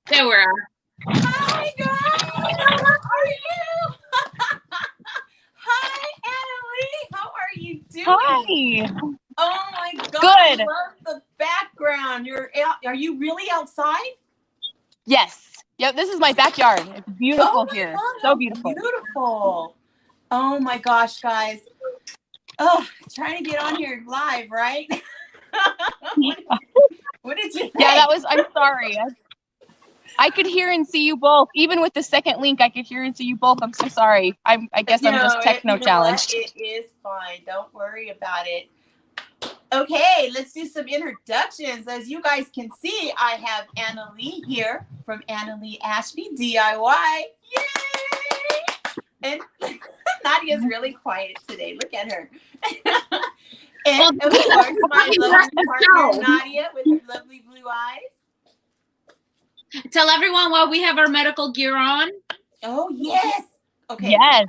There we are. Hi, guys. How are you? Hi, Annalee. How are you doing? Hi. Oh, my God. Good. I love the background. Are you really outside? Yes. Yep, this is my backyard. It's beautiful here. God, So beautiful. Beautiful. Oh, my gosh, guys. Oh, trying to get on here live, right? What did you think? Yeah, I'm sorry. I could hear and see you both. Even with the second link, I could hear and see you both. I'm so sorry. I guess I'm just techno-challenged. It is fine. Don't worry about it. Okay, let's do some introductions. As you guys can see, I have Annalee here from Annalee Ashby, DIY. Yay! And Nadia's really quiet today. Look at her. And of course, my lovely partner, Nadia, with her lovely blue eyes. Tell everyone why we have our medical gear on. Oh, yes. Okay. Yes.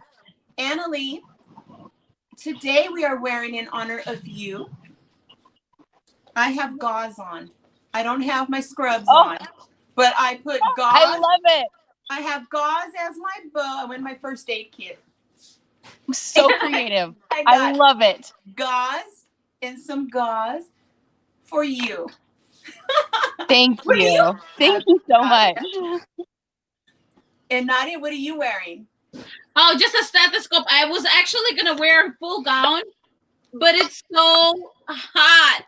Annalee, today we are wearing in honor of you. I have gauze on. I don't have my scrubs on, but I put gauze. I love it. I have gauze as my bow. I went my first aid kit. So creative. I love it. Gauze and some gauze for you. Thank you. Thank you so much. And Nadia, what are you wearing? Oh, just a stethoscope. I was actually going to wear a full gown, but it's so hot.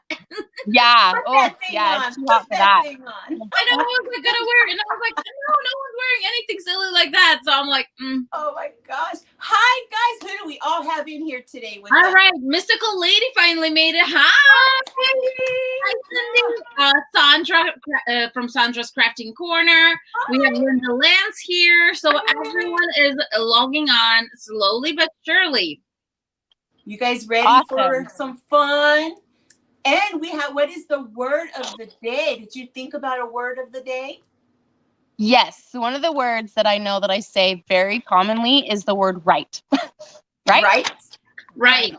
Yeah. Oh, yeah. It's too hot for that. I know I was going to wear it, and I was like, no one's wearing anything silly like that. So I'm like, Oh my gosh. Hi, guys. Who do we all have in here today? With all right. Mystical Lady finally made it. Hi. Hi, Sandra from Sandra's Crafting Corner. Hi. We have Linda Lance here. So everyone is logging on slowly but surely. You guys ready for some fun? And we have, what is the word of the day? Did you think about a word of the day? Yes. So one of the words that I know that I say very commonly is the word right. Right? Right.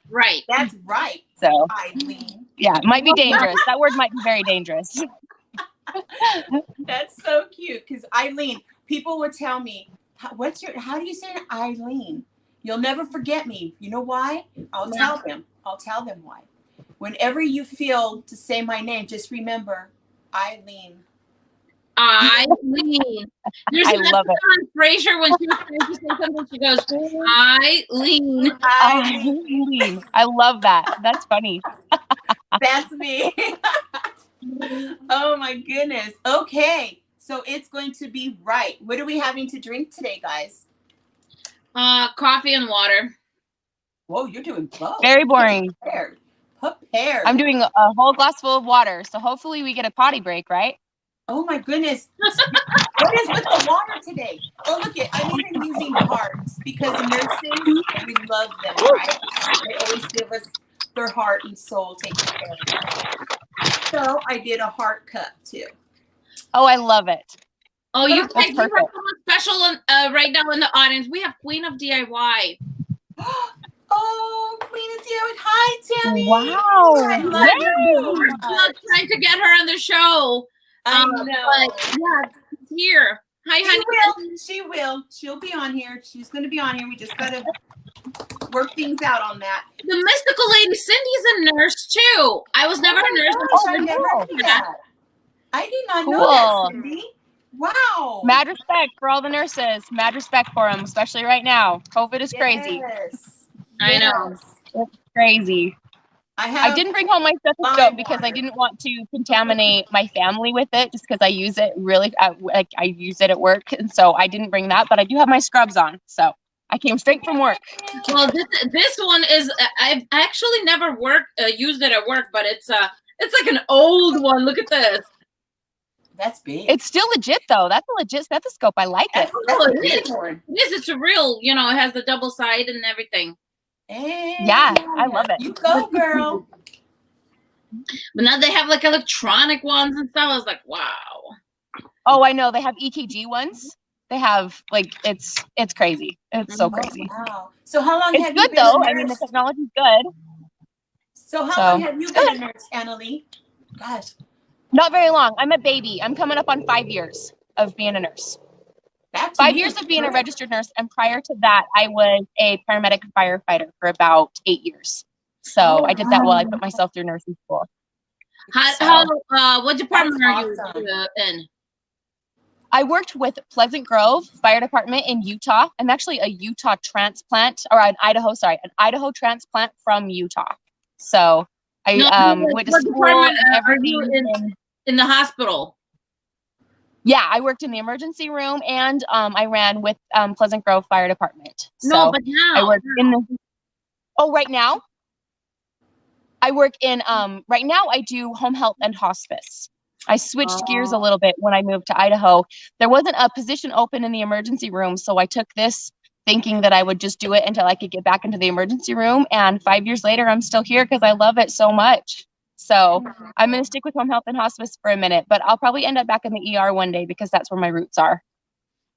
Right. That's right. So, Eileen. Yeah, it might be dangerous. That word might be very dangerous. That's so cute. Because Eileen, people would tell me, how do you say it? Eileen? You'll never forget me. You know why? I'll tell them why. Whenever you feel to say my name, just remember Eileen. Eileen. I love it. On Frasier, when she was trying to say something, she goes, Eileen. Eileen. I love that. That's funny. That's me. Oh my goodness. Okay. So it's going to be right. What are we having to drink today, guys? Coffee and water. Whoa, you're doing both. Very boring. Prepared. I'm doing a whole glass full of water, so hopefully we get a potty break, right? Oh my goodness. What is with the water today? Oh, look it. I'm even using hearts because nurses, we love them, right? They always give us their heart and soul taken care of. So I did a heart cup too. Oh, I love it. Oh, you guys have someone special right now in the audience. We have Queen of DIY. Oh, Queen of DIY. Hi, Tammy. Wow. I love you. We're still trying to get her on the show. I know. But yeah, she's here. Hi, honey. She will. She'll be on here. She's going to be on here. We just got to work things out on that. The mystical lady, Cindy's a nurse too. I was never a nurse. I never knew that. I did not know that, Cindy. Wow. Mad respect for all the nurses. Mad respect for them, especially right now. COVID is crazy. I know. It's crazy. I didn't bring home my stethoscope because I didn't want to contaminate my family with it, just because I use it I use it at work, and so I didn't bring that. But I do have my scrubs on, so I came straight from work. Well, this one is I've actually never used it at work, but it's like an old one. Look at this. That's big. It's still legit though. That's a legit stethoscope. I like it. It is. It's a real. It has the double side and everything. Yeah, I love it. You go, girl. But now they have like electronic ones and stuff. I was like, wow. Oh, I know. They have EKG ones. They have it's crazy. It's so crazy. Wow. So how long have you good been though? a nurse? I mean, the technology's good. So how long have you been a nurse, Annalee? Gosh. Not very long. I'm a baby. I'm coming up on 5 years of being a nurse. 5 years of being a registered nurse, and prior to that, I was a paramedic firefighter for about 8 years. So I did that while I put myself through nursing school. What department are you in? I worked with Pleasant Grove Fire Department in Utah. I'm actually a Utah transplant, or an Idaho transplant from Utah. So I went to school and everything. In the hospital? Yeah, I worked in the emergency room, and I ran with Pleasant Grove Fire Department. No, but now I work in the. Oh, right now, I work in. Right now, I do home health and hospice. I switched gears a little bit when I moved to Idaho. There wasn't a position open in the emergency room, so I took this thinking that I would just do it until I could get back into the emergency room. And 5 years later, I'm still here because I love it so much. So I'm going to stick with home health and hospice for a minute, but I'll probably end up back in the ER one day because that's where my roots are.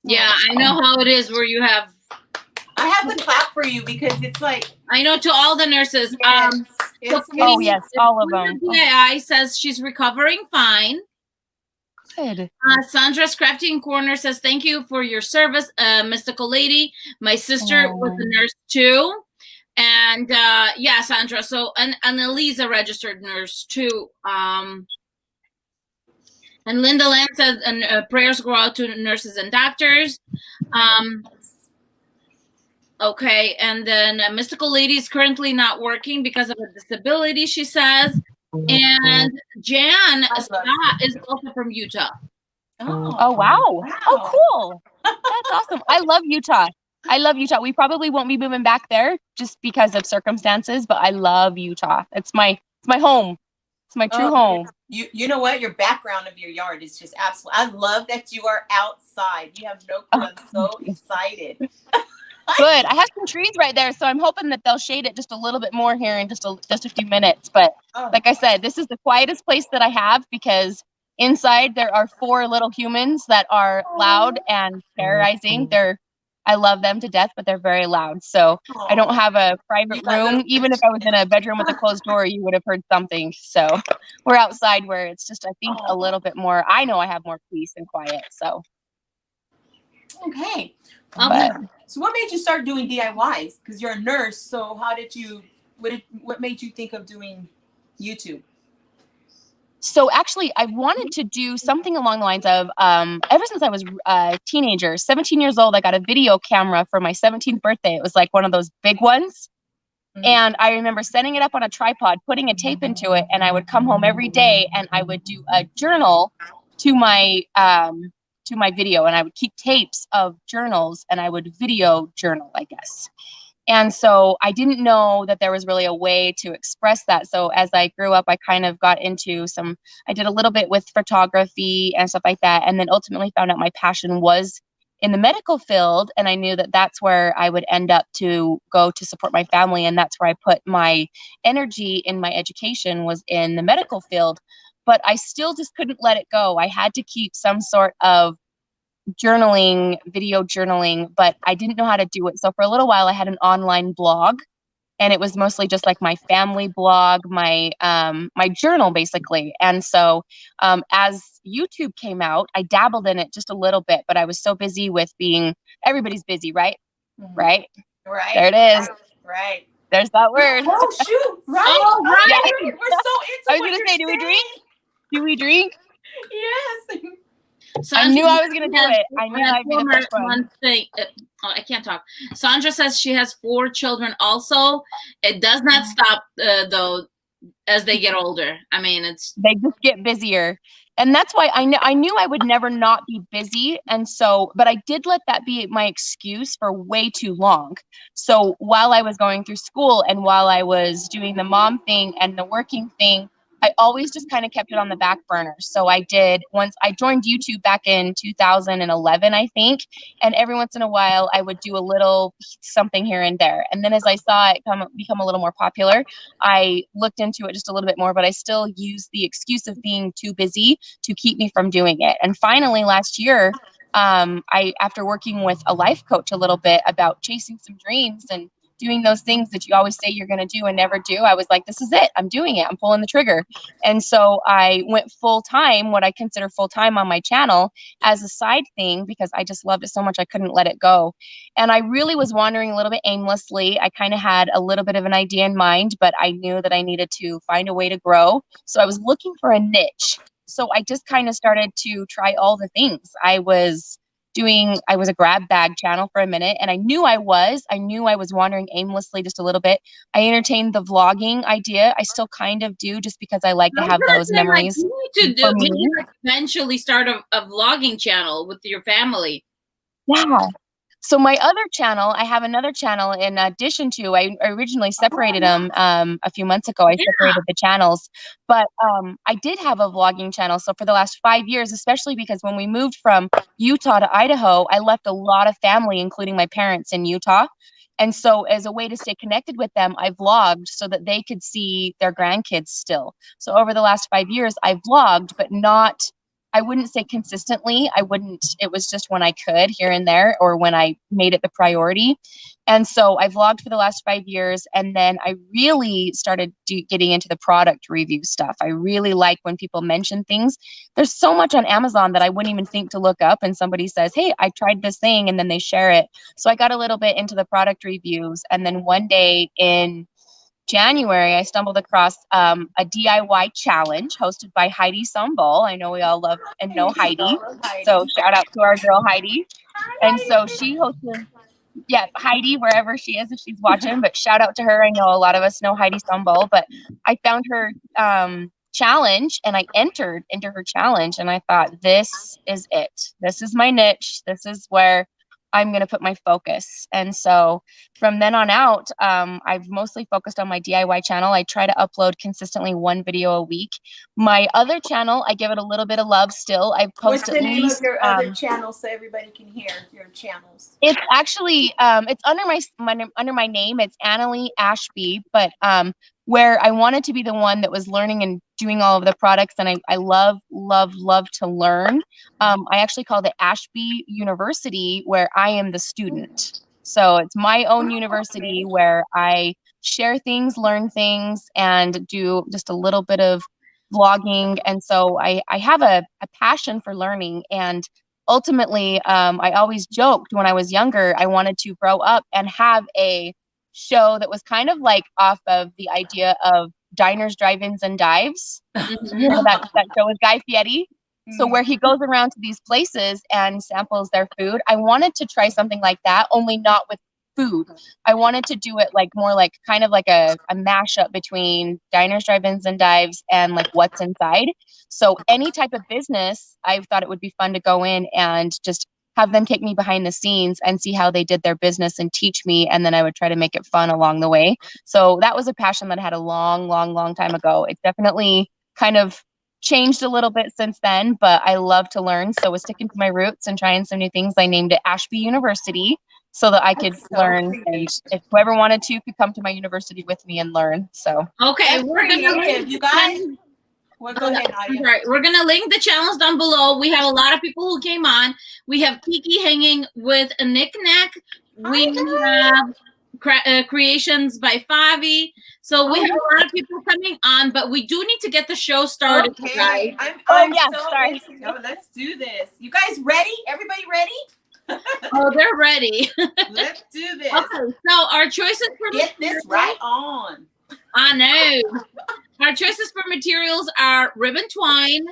Yeah, I know how it is where you have. I have to clap for you because it's like. I know, to all the nurses. Yes, yes, all of them. DII says she's recovering fine. Good. Sandra's Crafting Corner says, thank you for your service, mystical lady. My sister was a nurse too. And yeah, Sandra. So, and Annalee's a registered nurse too. And Linda Land says, and prayers go out to nurses and doctors. Okay, and then Mystical Lady is currently not working because of a disability, she says. And Jan Scott is also from Utah. Oh, wow. Oh, cool. That's awesome. I love Utah. We probably won't be moving back there just because of circumstances, but I love Utah. It's my home. It's my true home. You know what? Your background of your yard is just absolutely. I love that you are outside. You have no clue. I'm so excited. Good. I have some trees right there, so I'm hoping that they'll shade it just a little bit more here in just a few minutes. But like I said, this is the quietest place that I have because inside there are 4 little humans that are loud and terrorizing. I love them to death, but they're very loud. So I don't have a private room. Even if I was in a bedroom with a closed door, you would have heard something. So we're outside where it's just, I think, a little bit more. I know I have more peace and quiet. So. Okay. But, so what made you start doing DIYs? Because you're a nurse. So how did you, what made you think of doing YouTube? So actually, I wanted to do something along the lines of, ever since I was a teenager, 17 years old, I got a video camera for my 17th birthday. It was like one of those big ones. And I remember setting it up on a tripod, putting a tape into it, and I would come home every day and I would do a journal to my video, and I would keep tapes of journals and I would video journal, I guess. And so I didn't know that there was really a way to express that. So as I grew up, I kind of got into I did a little bit with photography and stuff like that. And then ultimately found out my passion was in the medical field. And I knew that that's where I would end up to go to support my family. And that's where I put my energy in my education, was in the medical field. But I still just couldn't let it go. I had to keep some sort of journaling, video journaling, but I didn't know how to do it. So for a little while I had an online blog, and it was mostly just like my family blog, my journal basically. And so as YouTube came out, I dabbled in it just a little bit, but I was so busy with everybody's busy, right? Right. There it is. Right. There's that word. Oh shoot. Right. Oh, right. Yeah. We're so into I was going to say, do we drink? Yes. Sandra, I knew I was going to do it. I knew I'd be the first one. I can't talk. Sandra says she has 4 children also. It does not stop, though, as they get older. I mean, they just get busier. And that's why I knew I would never not be busy. And so, but I did let that be my excuse for way too long. So while I was going through school and while I was doing the mom thing and the working thing, I always just kind of kept it on the back burner. So I did, once I joined YouTube back in 2011, I think, and every once in a while I would do a little something here and there. And then as I saw it become a little more popular, I looked into it just a little bit more, but I still used the excuse of being too busy to keep me from doing it. And finally last year, after working with a life coach a little bit about chasing some dreams and doing those things that you always say you're going to do and never do. I was like, this is it. I'm doing it. I'm pulling the trigger. And so I went full time, what I consider full time on my channel as a side thing, because I just loved it so much. I couldn't let it go. And I really was wandering a little bit aimlessly. I kind of had a little bit of an idea in mind, but I knew that I needed to find a way to grow. So I was looking for a niche. So I just kind of started to try all the things. I was a grab bag channel for a minute, and I knew I was wandering aimlessly just a little bit. I entertained the vlogging idea. I still kind of do, just because I like to have those memories. You need to eventually start a vlogging channel with your family. Yeah. So my other channel, I have another channel in addition to, I originally separated them a few months ago. I separated the channels, but I did have a vlogging channel. So for the last 5 years, especially because when we moved from Utah to Idaho, I left a lot of family, including my parents, in Utah. And so as a way to stay connected with them, I vlogged so that they could see their grandkids still. So over the last 5 years, I vlogged, but I wouldn't say consistently. It was just when I could, here and there, or when I made it the priority. And so I vlogged for the last 5 years. And then I really started getting into the product review stuff. I really like when people mention things. There's so much on Amazon that I wouldn't even think to look up, and somebody says, hey, I tried this thing, and then they share it. So I got a little bit into the product reviews. And then one day in January, I stumbled across a DIY challenge hosted by Heidi Sumball. I know we all love and know Heidi. So shout out to our girl Heidi. And so she hosted, Heidi, wherever she is, if she's watching, but shout out to her. I know a lot of us know Heidi Sumball, but I found her challenge and I entered into her challenge, and I thought, this is it. This is my niche. This is where I'm going to put my focus. And so from then on out, I've mostly focused on my DIY channel. I try to upload consistently 1 video a week. My other channel, I give it a little bit of love still. I post What's the name of your other channel so everybody can hear your channels? It's actually, it's under my name. It's Annalee Ashby, but where I wanted to be the one that was learning and doing all of the products, and I love to learn. I actually call it Ashby University, where I am the student. So it's my own university where I share things, learn things, and do just a little bit of vlogging. And so I have a passion for learning. And ultimately, I always joked when I was younger, I wanted to grow up and have a show that was kind of like off of the idea of diners, drive-ins, and dives. You know, that show with Guy Fieri. So where he goes around to these places and samples their food. I wanted to try something like that, only not with food. I wanted to do it like more like kind of like a mashup between diners, drive-ins, and dives and like what's inside. So any type of business, I thought it would be fun to go in and just have them take me behind the scenes and see how they did their business and teach me. And then I would try to make it fun along the way. So that was a passion that I had a long time ago. It definitely kind of changed a little bit since then, but I love to learn. So I was sticking to my roots and trying some new things. I named it Ashby University so that I could learn. And if whoever wanted to could come to my university with me and learn. So okay, we're gonna you guys. Well, go ahead, Nadia. Right. We're going to link the channels down below. We have a lot of people who came on. We have Kiki hanging with a knick-knack. We have creations by Favi. So we have a lot of people coming on, but we do need to get the show started, guys. Sorry. Let's do this. You guys ready? Everybody ready? Oh, they're ready. Let's do this. Okay, so our choices for get this right on. I know. Our choices for materials are ribbon twine,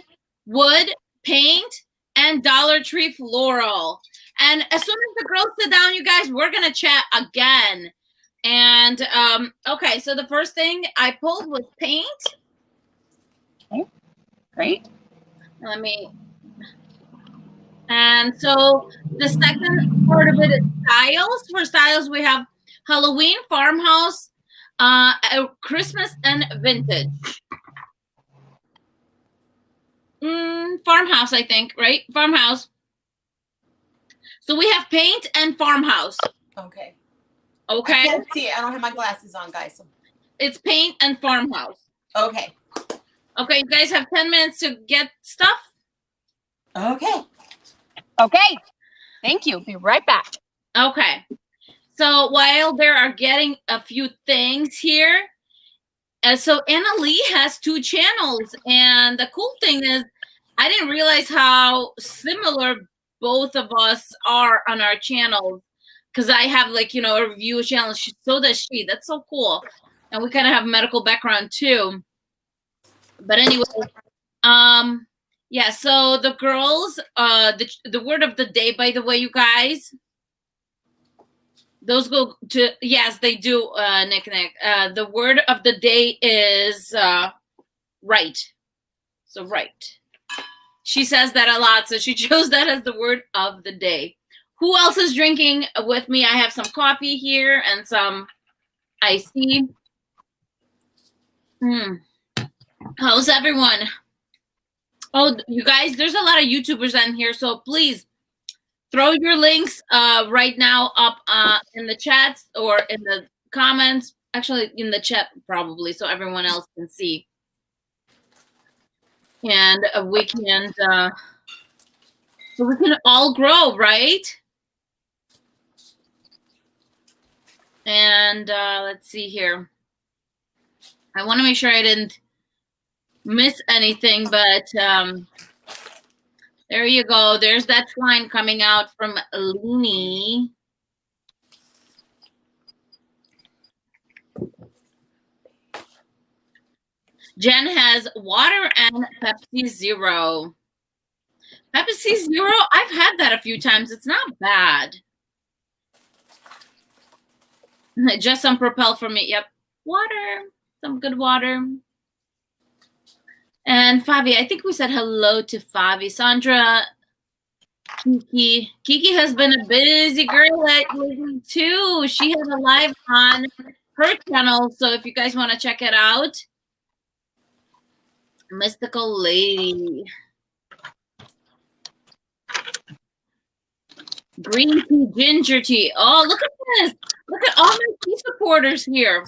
wood, paint, and Dollar Tree floral. And as soon as the girls sit down, you guys, we're going to chat again. And, okay, so the first thing I pulled was paint. Okay, great. And so the second part of it is styles. For styles, we have Halloween, farmhouse, Christmas, and vintage. Farmhouse, I think, right? Farmhouse. So we have paint and farmhouse. Okay. Okay. I can't see it. I don't have my glasses on, guys. It's paint and farmhouse. Okay. Okay, you guys have 10 minutes to get stuff. Okay. Okay. Thank you. Be right back. Okay. So while they are getting a few things here, so Annalee has 2 channels, and the cool thing is I didn't realize how similar both of us are on our channels, because I have like, you know, a review channel. So does she. That's so cool. And we kind of have medical background too. But anyway, yeah, so the girls, the word of the day, by the way, you guys, those go to, yes, they do, Nick. The word of the day is right. So right. She says that a lot, so she chose that as the word of the day. Who else is drinking with me? I have some coffee here and some iced tea. How's everyone? Oh, you guys, there's a lot of YouTubers on here, so please throw your links right now up in the chats or in the comments. Actually, in the chat probably, so everyone else can see. And we can, so we can all grow, right? And let's see here. I want to make sure I didn't miss anything, but there you go. There's that twine coming out from Leeny. Jen has water and Pepsi Zero. Pepsi Zero, I've had that a few times. It's not bad. Just some Propel for me. Yep. Water. Some good water. And Favi, I think we said hello to Favi. Sandra, Kiki. Kiki has been a busy girl lately too. She has a live on her channel, so if you guys want to check it out. Mystical Lady. Green tea, ginger tea. Oh, look at this. Look at all my tea supporters here.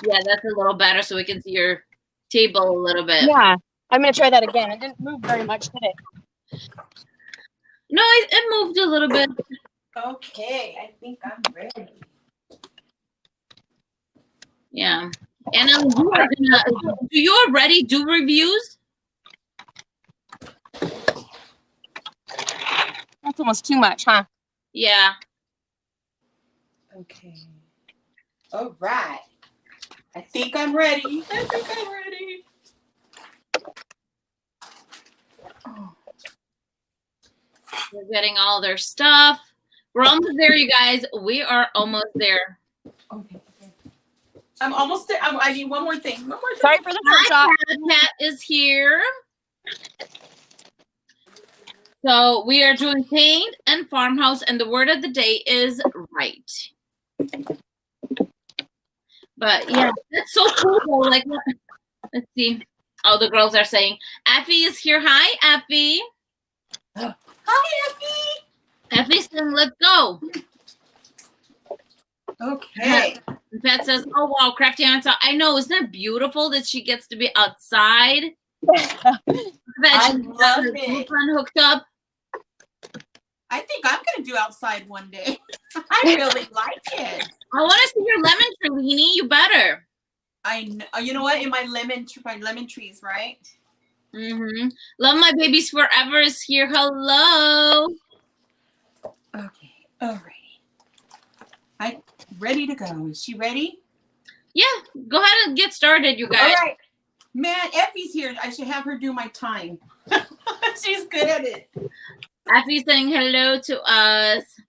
Yeah, that's a little better so we can see your table a little bit. Yeah, I'm going to try that again. It didn't move very much, did it? No, it moved a little bit. Okay, I think I'm ready. Yeah. And do you already do reviews? That's almost too much, huh? Yeah. Okay. All right. I think I'm ready. Oh. We're getting all their stuff. We're almost there, you guys. We are almost there. Okay. I'm almost there. I need one more thing. Sorry for the shot. Cat is here. So we are doing paint and farmhouse, and the word of the day is right. But yeah, that's so cool. Like, let's see. Oh, the girls are saying, Effie is here. Hi, Effie. Hi, Effie. Effie's saying, let's go. Okay. Pat says, oh, wow, Crafty outside. I know. Isn't that beautiful that she gets to be outside? I love it. Hooked up. I think I'm going to do outside one day. I really like it. I want to see your lemon tree, Leeny. You better. I know. You know what? In my lemon trees, right? Mm-hmm. Love My Babies Forever is here. Hello. Okay. All right. I'm ready to go. Is she ready? Yeah. Go ahead and get started, you guys. All right. Man, Effie's here. I should have her do my time. She's good at it. Effie's saying hello to us.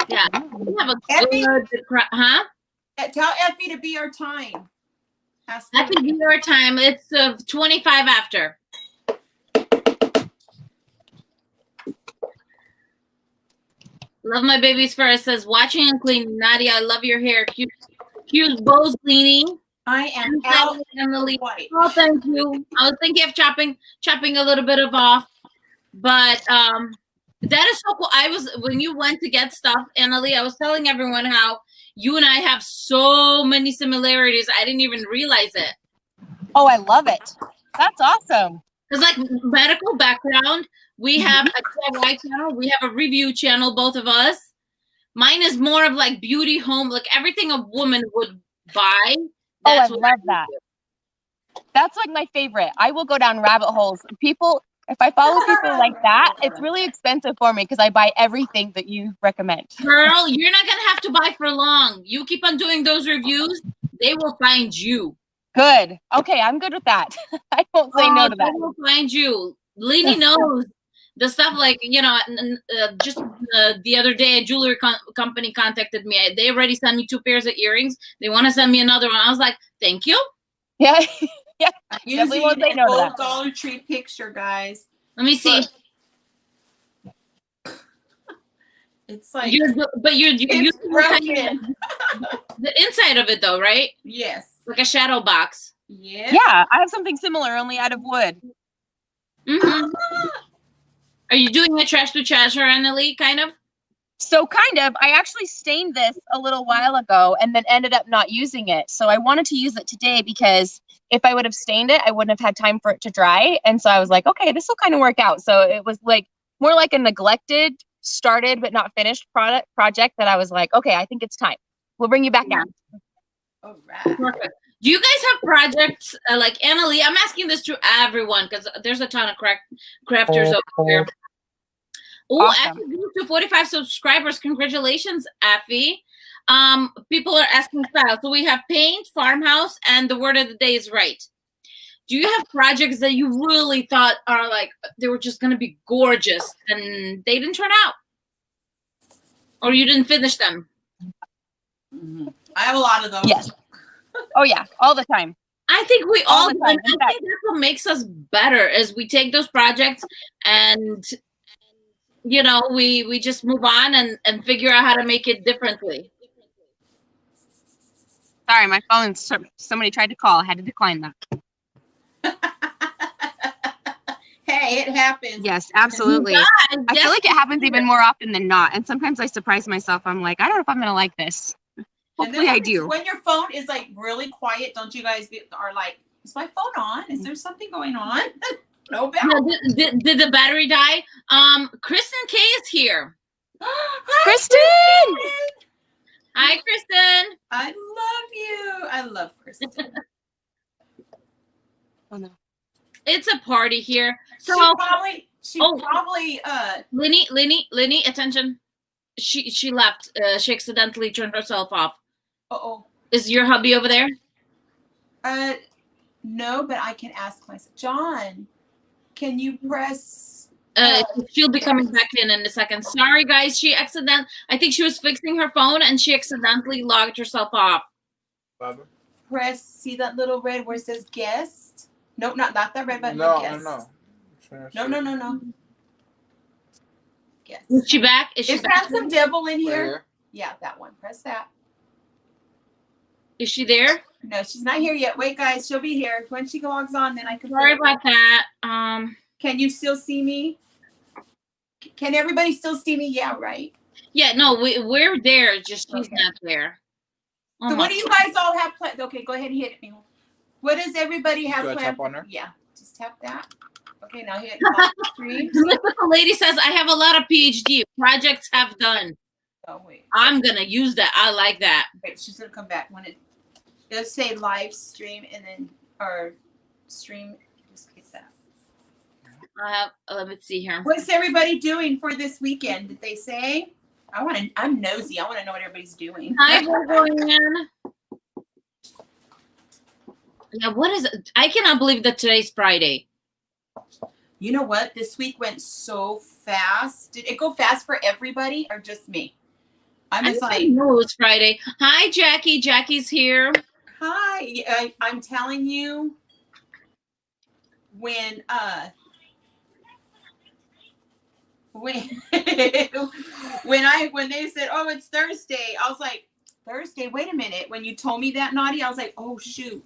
Yeah. We have a Effie, good, huh? tell Effie to be our time. Effie, be our time. It's 25 after. Love My Babies First says, watching and cleaning. Nadia, I love your hair. Cute bows cleaning. I am out. White. Oh, thank you. I was thinking of chopping a little bit of off. But that is so cool. When you went to get stuff, Annalee, I was telling everyone how you and I have so many similarities. I didn't even realize it. Oh, I love it. That's awesome. Because like medical background, we have a DIY channel, we have a review channel, both of us. Mine is more of like beauty, home, like everything a woman would buy. That's I love that. That's like my favorite. I will go down rabbit holes. People, if I follow people like that, it's really expensive for me because I buy everything that you recommend. Girl, you're not going to have to buy for long. You keep on doing those reviews, they will find you. Good. Okay, I'm good with that. I won't say no to that. They will find you. Leeny knows the stuff like, you know, just the other day, a jewelry company contacted me. They already sent me 2 pairs of earrings. They want to send me another one. I was like, thank you. Yeah. Yeah. Using a old Dollar Tree picture, guys. Let me see. It's like, it's broken. The inside of it, though, right? Yes. Like a shadow box. Yeah. Yeah, I have something similar, only out of wood. Mm-hmm. Are you doing a trash to treasure, Annalee, kind of? So kind of. I actually stained this a little while ago and then ended up not using it. So I wanted to use it today because if I would have stained it, I wouldn't have had time for it to dry. And so I was like, okay, this will kind of work out. So it was like more like a neglected, started but not finished project that I was like, okay, I think it's time. We'll bring you back out. All right. Perfect. Do you guys have projects like Annalee? I'm asking this to everyone because there's a ton of crafters over here. Oh, Awesome. Effie grew to 45 subscribers. Congratulations, Effie. People are asking style. So we have paint, farmhouse, and the word of the day is right. Do you have projects that you really thought are like, they were just going to be gorgeous and they didn't turn out? Or you didn't finish them? Mm-hmm. I have a lot of those. Yes. Oh, yeah. All the time. I think we all do. I think fact, that's what makes us better is we take those projects and, you know, we just move on and figure out how to make it differently. Sorry, my phone, somebody tried to call. I had to decline that. Hey, it happens. Yes, absolutely. I feel like it happens even more often than not. And sometimes I surprise myself. I'm like, I don't know if I'm going to like this. Hopefully I do. When your phone is like really quiet, don't you guys are like, is my phone on? Is there something going on? No battery. Did the battery die? Kristen K is here. Hi, Kristen! Hi, Kristen. I love you. I love Kristen. Oh no. It's a party here. So she probably Leeny, attention. She left. She accidentally turned herself off. Uh-oh. Is your hubby over there? No, but I can ask myself. John, can you press? She'll be coming back in a second. Sorry, guys. I think she was fixing her phone and she accidentally logged herself off. Press. See that little red where it says guest? Nope, not that red button. No, guest. No. Yes. Is she back? Is that back? Some devil in here? Yeah, that one. Press that. Is she there? No, she's not here yet. Wait, guys, she'll be here. When she logs on, then I can. Sorry about that. Can you still see me? Can everybody still see me? Yeah, right. Yeah, no, we're there. Just she's not there. So what do you guys all have planned? Okay, go ahead and hit me. What does everybody have planned? Tap on her? Yeah, just tap that. Okay, now hit stream. The lady says, I have a lot of PhD projects have done. Oh, wait. I'm going to use that. I like that. Wait, she's going to come back when it does say live stream and then, or stream, just hit that. Let me see here. What's everybody doing for this weekend? Did they say? I'm nosy. I want to know what everybody's doing. Hi, Gregorian. Yeah, what is it? I cannot believe that today's Friday. You know what? This week went so fast. Did it go fast for everybody or just me? I didn't know it was Friday. Hi, Jackie. Jackie's here. Hi. I'm telling you, when they said, oh, it's Thursday, I was like, Thursday? Wait a minute. When you told me that, Nadia, I was like, oh, shoot.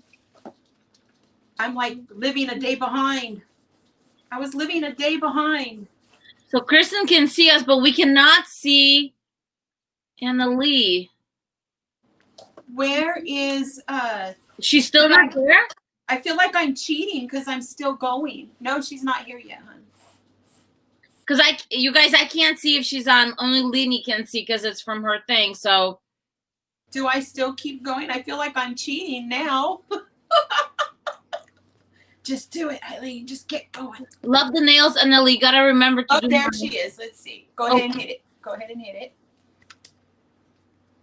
I'm like living a day behind. I was living a day behind. So Kristen can see us, but we cannot see Annalee. Where is she's still not there? I feel like I'm cheating because I'm still going. No, she's not here yet, hon. Because you guys, I can't see if she's on. Only Leeny can see because it's from her thing. So, do I still keep going? I feel like I'm cheating now. Just do it, Eileen. Just get going. Love the nails, Annalee. Gotta remember to do. There she is. Let's see. Go ahead and hit it. Go ahead and hit it.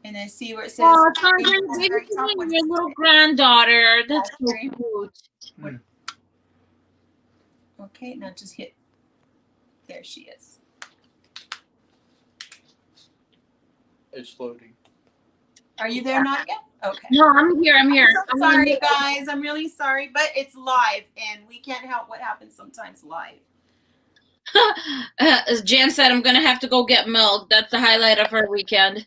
And then see where it says. Oh, Sandra, your little granddaughter. That's so cute. Okay, now just hit. There she is. It's loading. Are you there, Nadia? Okay. No, I'm here. I'm here. I'm sorry, guys. I'm really sorry, but it's live, and we can't help what happens sometimes live. As Jan said, I'm gonna have to go get milk. That's the highlight of her weekend.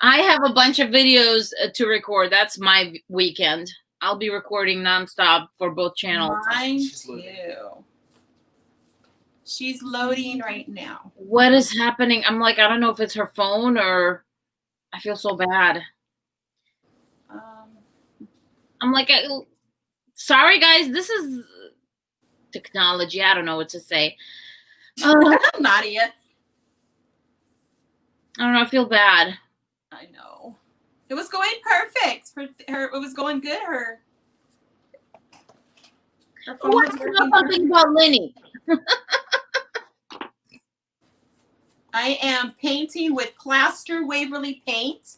I have a bunch of videos to record. That's my weekend. I'll be recording nonstop for both channels. Mine too. She's loading right now. What is happening? I'm like, I don't know if it's her phone or I feel so bad. I'm like, sorry guys, this is technology. I don't know what to say. Nadia. I don't know. I feel bad. I know. It was going perfect for her. It was going good. Her phone was working. Something about Leeny. I am painting with plaster Waverly paint.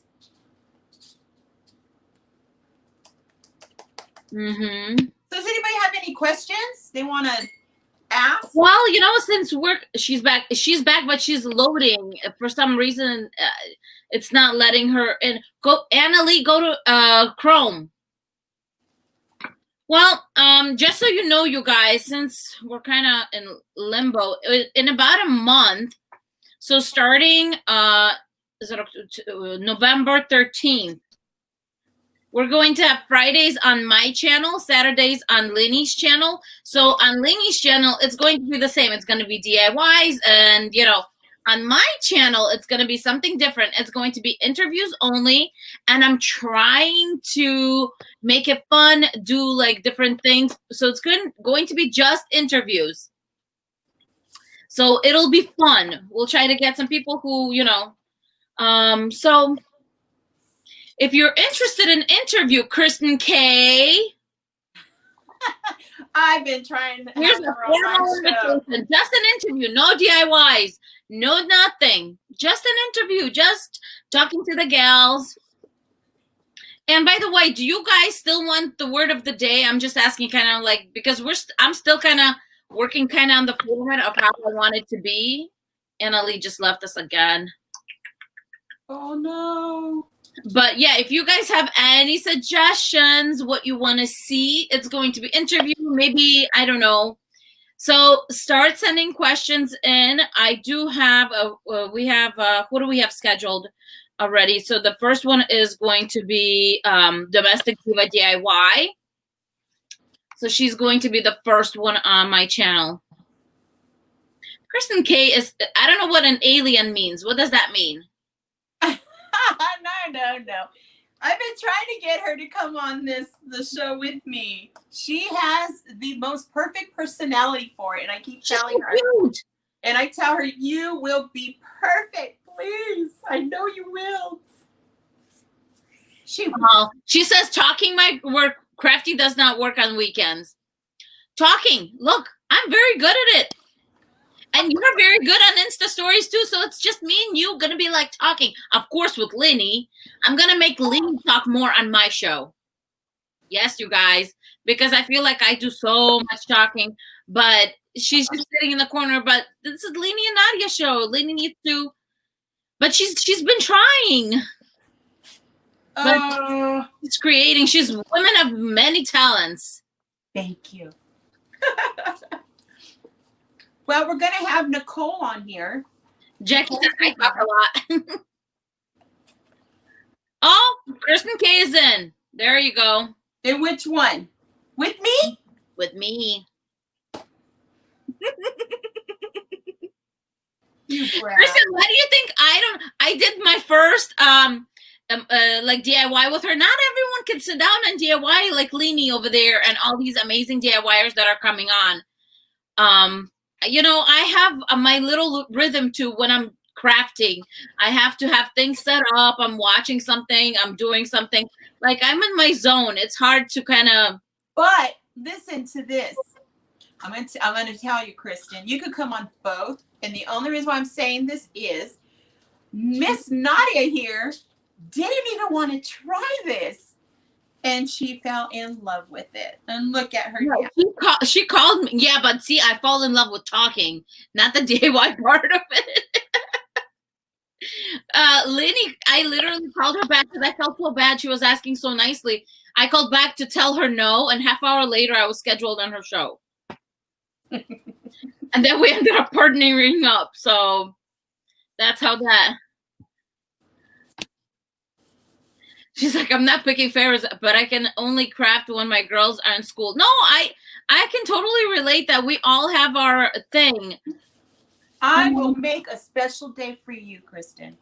Mm-hmm. Does anybody have any questions they want to ask? Well, you know, since she's back, but she's loading for some reason. It's not letting her in. Go, Annalee, go to Chrome. Well, just so you know, you guys, since we're kind of in limbo, in about a month, so starting November 13th, we're going to have Fridays on my channel, Saturdays on Leeny's channel. So on Leeny's channel, it's going to be the same. It's going to be DIYs, and you know, on my channel, it's going to be something different. It's going to be interviews only, and I'm trying to make it fun, do like different things. So it's going to be just interviews. So it'll be fun. We'll try to get some people who, you know, so if you're interested in interview, Kristen K. I've been trying to Here's a formal invitation. Just an interview, no DIYs, no nothing. Just an interview, just talking to the gals. And by the way, do you guys still want the word of the day? I'm just asking, kind of like, because I'm still kind of working kind of on the format of how I want it to be. Annalee just left us again. Oh no. But yeah, if you guys have any suggestions, what you want to see, it's going to be interview, maybe, I don't know. So start sending questions in. I do have, what do we have scheduled already? So the first one is going to be Domestic Diva DIY. So she's going to be the first one on my channel. Kristen K is, I don't know what an alien means. What does that mean? No. I've been trying to get her to come on the show with me. She has the most perfect personality for it, and I keep telling her. Cute. And I tell her, you will be perfect, please. I know you will. She says talking might work. Crafty does not work on weekends. Talking, look, I'm very good at it. And you're very good on Insta stories too, so it's just me and you gonna be like talking. Of course, with Leeny, I'm gonna make Leeny talk more on my show. Yes, you guys, because I feel like I do so much talking, but she's just sitting in the corner. But this is Leeny and Nadia show. Leeny needs to, but she's been trying. But she's creating. She's women of many talents. Thank you. Well, we're going to have Nicole on here. Jackie says I talk a lot. Oh, Kristen K is in. There you go. In which one? With me? With me. You brat. Kristen, why do you think I did my first like DIY with her. Not everyone can sit down and DIY like Leeny over there and all these amazing DIYers that are coming on. You know, I have my little rhythm too when I'm crafting. I have to have things set up. I'm watching something. I'm doing something. Like I'm in my zone. It's hard to kind of. But listen to this. I'm gonna tell you, Kristen. You could come on both, and the only reason why I'm saying this is Miss Nadia here didn't even want to try this, and she fell in love with it. And look at her now. She called me. Yeah, but see, I fall in love with talking, not the DIY part of it. Leeny, I literally called her back because I felt so bad. She was asking so nicely. I called back to tell her no, and half hour later, I was scheduled on her show. And then we ended up partnering up. So that's how that. She's like, I'm not picking favorites, but I can only craft when my girls are in school. No, I can totally relate that we all have our thing. I will make a special day for you, Kristen.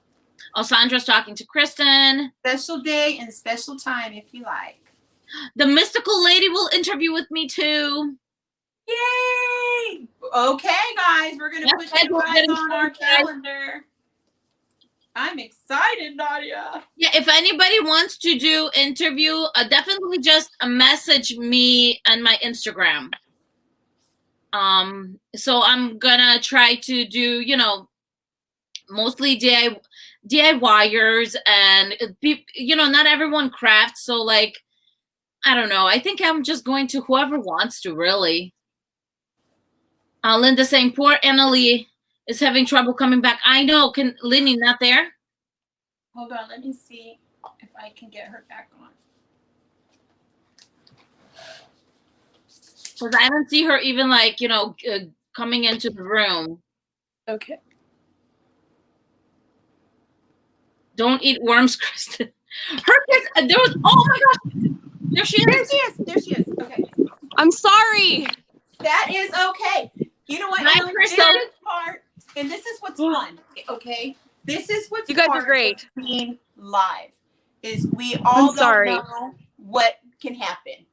Oh, Sandra's talking to Kristen. Special day and special time if you like. The mystical lady will interview with me too. Yay! Okay, guys, we're going to put you guys on our calendar. I'm excited, Nadia. Yeah, if anybody wants to do interview, definitely just message me on my Instagram. So I'm gonna try to do, you know, mostly DIYers and you know, not everyone crafts. So like, I don't know. I think I'm just going to whoever wants to really. Linda saying poor Annalee is having trouble coming back. I know. Can Leeny not there? Hold on, let me see if I can get her back on. Because I don't see her even like, you know, coming into the room. Okay. Don't eat worms, Kristen. Her kids, there was, oh my God. There she is. There she is. There she is. Okay. I'm sorry. That is okay. You know what? Hi, Kristen. This is part, and this is what's fun. Okay. This is what's You guys part are great. of being live. Is we all don't know what can happen.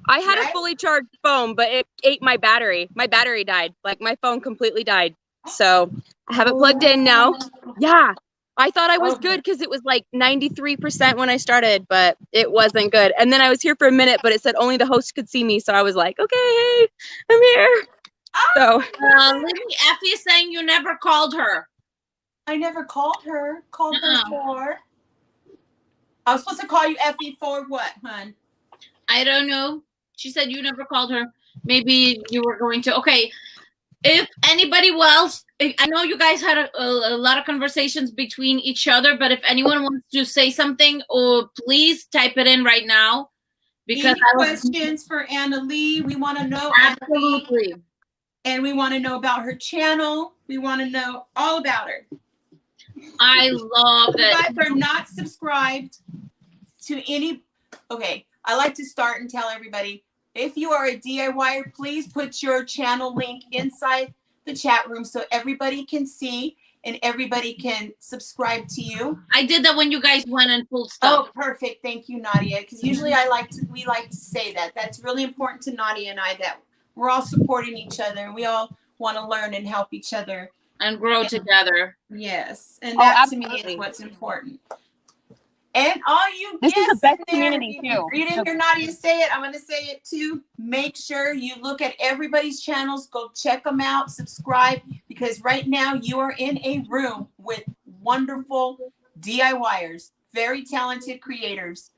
I had a fully charged phone, but it ate my battery. My battery died. Like my phone completely died. So I have it plugged in now. Yeah. I thought I was good because it was like 93% when I started, but it wasn't good. And then I was here for a minute, but it said only the host could see me. So I was like, okay, hey, I'm here. So Leeny Effie is saying you never called her. I never called her. Called her for. I was supposed to call you Effie for what, hon? I don't know. She said you never called her. Maybe you were going to. Okay. If anybody else, I know you guys had a lot of conversations between each other, but if anyone wants to say something, please type it in right now. Because questions for Annalee, we want to know. Absolutely. Annalee, and we want to know about her channel. We want to know all about her. I love that. You guys are not subscribed to any. Okay, I like to start and tell everybody, if you are a DIYer, please put your channel link inside the chat room so everybody can see and everybody can subscribe to you. I did that when you guys went and pulled stuff. Oh, perfect. Thank you, Nadia. Because usually we like to say that. That's really important to Nadia and I, that we're all supporting each other and we all want to learn and help each other. And grow together. Yes. And that to me is what's important. And all you this is the best community too. You didn't hear Nadia say it. I'm going to say it too. Make sure you look at everybody's channels. Go check them out. Subscribe. Because right now you are in a room with wonderful DIYers. Very talented creators.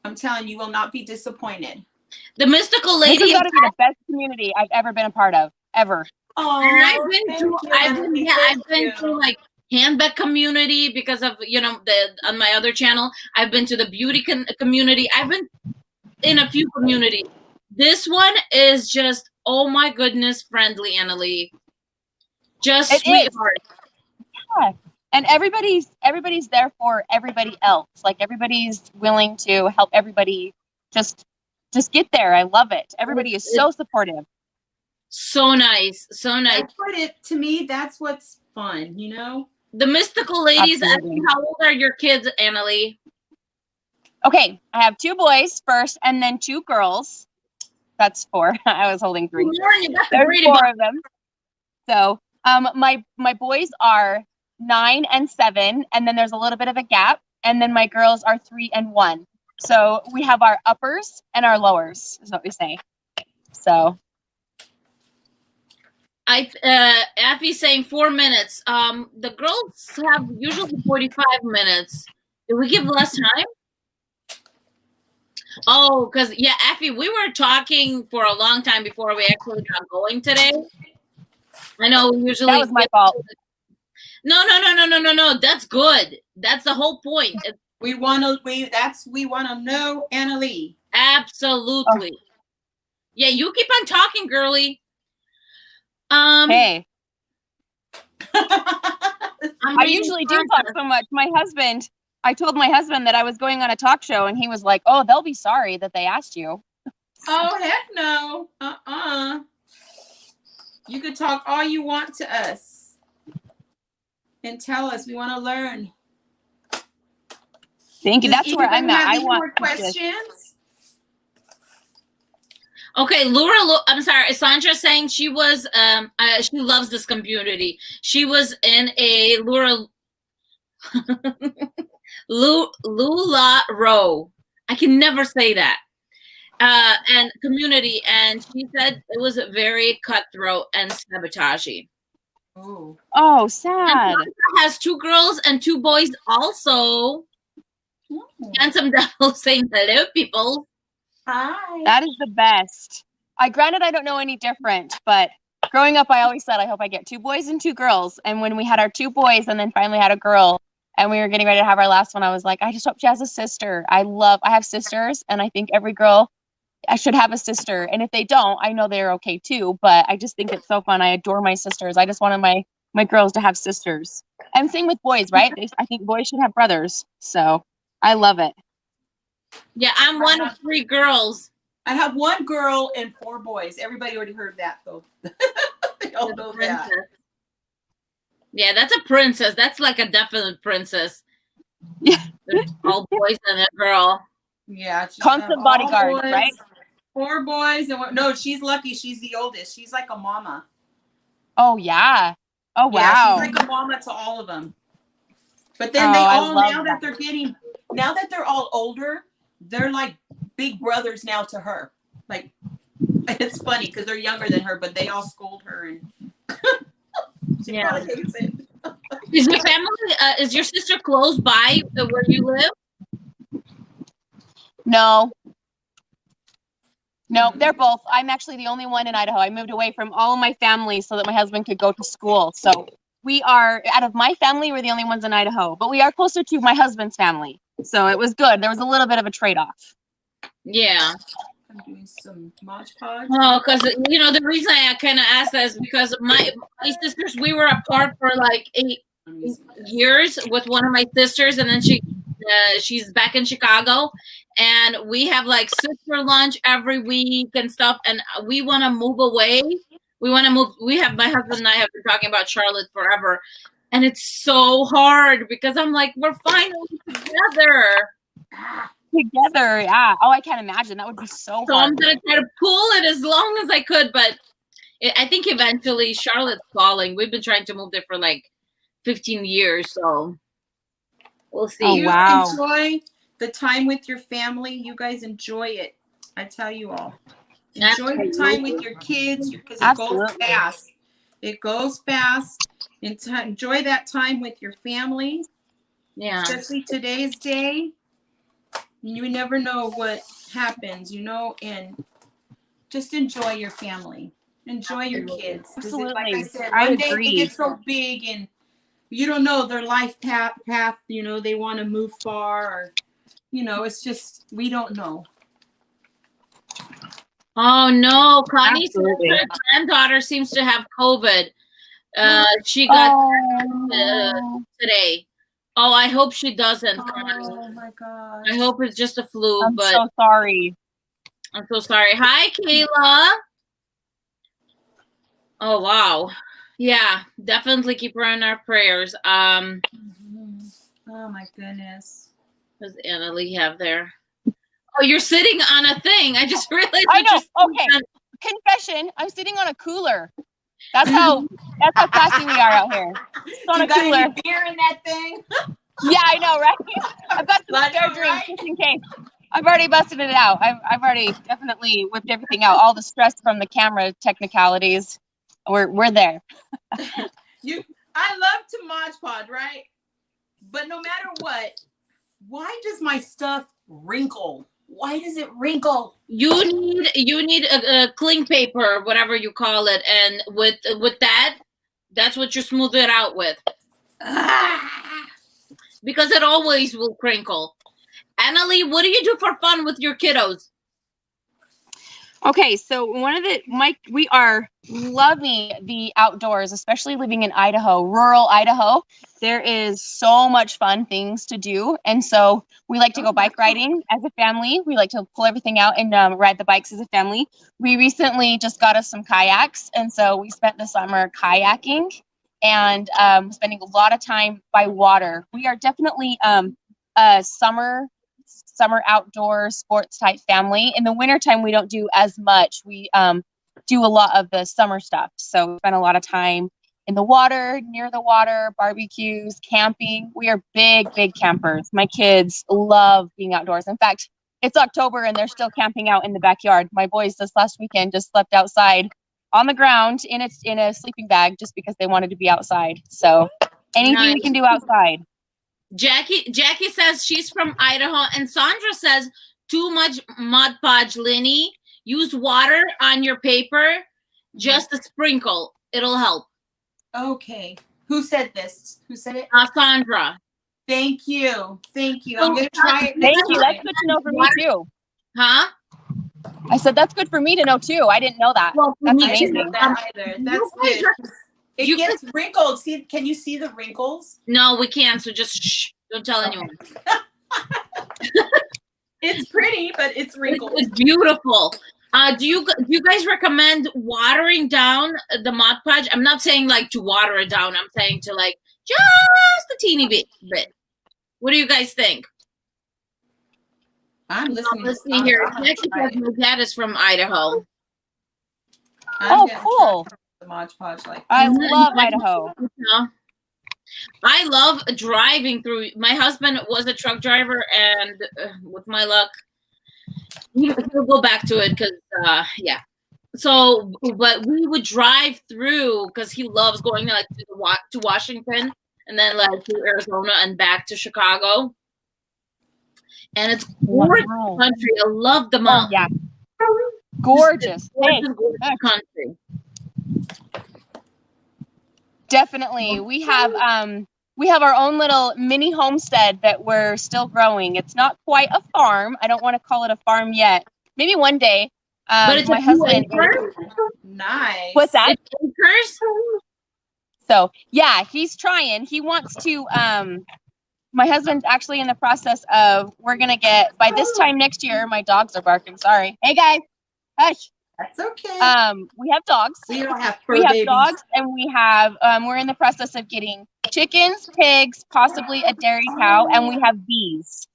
I'm telling you, will not be disappointed. The mystical lady. This has got to be the best community I've ever been a part of. Ever. Oh, I've been to like handbag community because of, you know, on my other channel. I've been to the beauty community. I've been in a few communities. This one is just, oh my goodness, friendly, Annalee. Just sweetheart. Yeah. And everybody's there for everybody else. Like everybody's willing to help everybody just get there. I love it. Everybody is so supportive. So nice. So nice. To me, that's what's fun, you know? The mystical ladies Absolutely. asking, how old are your kids, Annalee? Okay, I have 2 boys first, and then 2 girls. That's 4. I was holding 3. There's 4 of them. So, my boys are 9 and 7, and then there's a little bit of a gap, and then my girls are 3 and 1. So we have our uppers and our lowers, is what we say. So. Effie's saying 4 minutes. The girls have usually 45 minutes. Do we give less time? Oh, because yeah, Effie, we were talking for a long time before we actually got going today. I know we usually. That was my fault. No. That's good. That's the whole point. We want to know, Annalee. Absolutely. Oh. Yeah, you keep on talking, girly. Hey. I usually do talk so much. I told my husband that I was going on a talk show, and he was like, "Oh, they'll be sorry that they asked you." Oh, heck no. You could talk all you want to us and tell us. We want to learn. Thank you. That's where I'm at. I want more questions. Okay, Laura, I'm sorry. Sandra saying she was, she loves this community. She was in a Lula Row. I can never say that. And community, and she said it was very cutthroat and sabotagey. Oh, sad. And has 2 girls and 2 boys also. Handsome Devil saying hello, people. Hi. That is the best. Granted, I don't know any different, but growing up, I always said, I hope I get 2 boys and 2 girls. And when we had our 2 boys and then finally had a girl, and we were getting ready to have our last one, I was like, I just hope she has a sister. I have sisters, and I think every girl I should have a sister. And if they don't, I know they're okay too, but I just think it's so fun. I adore my sisters. I just wanted my girls to have sisters. And same with boys, right? I think boys should have brothers. So I love it. Yeah, I'm one of 3 girls. I have 1 girl and 4 boys. Everybody already heard that, though. They all know that. Yeah, that's a princess. That's like a definite princess. Yeah. There's all boys and a girl. Yeah. Constant bodyguard, boys, right? 4 boys. And no, she's lucky. She's the oldest. She's like a mama. Oh, yeah. Oh, wow. Yeah, she's like a mama to all of them. But then now that they're all older, they're like big brothers now to her. Like, it's funny because they're younger than her, but they all scold her and she probably hates it. Is your family, is your sister close by where you live? No, they're both. I'm actually the only one in Idaho. I moved away from all of my family so that my husband could go to school. So we are, out of my family, we're the only ones in Idaho, but we are closer to my husband's family. So it was good. There was a little bit of a trade-off. Yeah. I'm doing some Mod Podge. Oh, because, the reason I kind of asked that is because my sisters, we were apart for like 8 years with one of my sisters, and then she's back in Chicago, and we have like sister lunch every week and stuff, and we want to move away. My husband and I have been talking about Charlotte forever, and it's so hard because I'm like, we're finally together. Together, yeah. Oh, I can't imagine. That would be so hard. So I'm going to try to pull it as long as I could, but I think eventually Charlotte's falling. We've been trying to move there for like 15 years, so we'll see. Oh, wow. Enjoy the time with your family. You guys enjoy it. I tell you all. Enjoy the time with your kids because it goes fast. It goes fast. Enjoy that time with your family. Yeah. Especially today's day. You never know what happens, and just enjoy your family. Enjoy your kids. Absolutely. Like I said, I one day agree. they get so big and you don't know their life path, they want to move far or, it's just, we don't know. Oh, no. Connie's granddaughter seems to have COVID. She got today. Oh, I hope she doesn't. Oh my gosh. I hope it's just a flu. I'm so sorry. I'm so sorry. Hi, Kayla. Oh, wow. Yeah, definitely keep her in our prayers. Oh my goodness. What does Annalee have there? Oh, you're sitting on a thing. I just realized. I know. Okay. Confession. I'm sitting on a cooler. That's how classy we are out here. On You a got cooler. any beer in that thing? Yeah, I know, right? I've got some spare drinks just in case. I've already busted it out. I've already definitely whipped everything out. All the stress from the camera technicalities. We're there. I love to Mod Podge, right? But no matter what, why does my stuff wrinkle? Why does it wrinkle? You need a cling paper, whatever you call it, and with that, that's what you smooth it out with. Because it always will crinkle. Annalee, what do you do for fun with your kiddos? Okay, so we are loving the outdoors, especially living in Idaho, rural Idaho. There is so much fun things to do. And so we like to go bike riding as a family. We like to pull everything out and ride the bikes as a family. We recently just got us some kayaks. And so we spent the summer kayaking and spending a lot of time by water. We are definitely a summer outdoor sports type family. In the wintertime, we don't do as much. We do a lot of the summer stuff. So we spend a lot of time in the water, near the water, barbecues, camping. We are big campers. My kids love being outdoors. In fact, it's October and they're still camping out in the backyard. My boys this last weekend just slept outside on the ground in a sleeping bag just because they wanted to be outside. So anything we can do outside. Jackie says she's from Idaho, and Sandra says too much Mod Podge, Leeny. Use water on your paper, just a sprinkle. It'll help. Okay. Who said this? Who said it? Sandra. Thank you. I'm gonna try it. Thank you. That's good to know for me too. Huh? I said that's good for me to know too. I didn't know that. Well, that's amazing. amazing. That either. That's good. It gets wrinkled. See, can you see the wrinkles? No, we can't. So just shh. Don't tell anyone. It's pretty, but it's wrinkled. It's beautiful. Do you guys recommend watering down the Mod Podge? I'm not saying like to water it down. I'm saying to like just a teeny bit. What do you guys think? I'm listening. Let's see here. My dad is from Idaho. Oh, cool. The Mod Podge, like I love Idaho. I love driving through. My husband was a truck driver, and with my luck, he'll go back to it because, yeah. So, but we would drive through because he loves going like to Washington and then like to Arizona and back to Chicago. And it's gorgeous country. I love the mountains. Yeah, gorgeous. Gorgeous country. Definitely. We have our own little mini homestead that we're still growing. It's not quite a farm. I don't want to call it a farm yet. Maybe one day. But it's my husband. Nice. What's that? Acres? So yeah, he's trying. He wants to. My husband's actually in the process of. We're gonna get by this time next year. My dogs are barking. Sorry. Hey guys, hush. That's okay. We have dogs. We don't have babies. Dogs, and we have. We're in the process of getting chickens, pigs, possibly a dairy cow, and we have bees.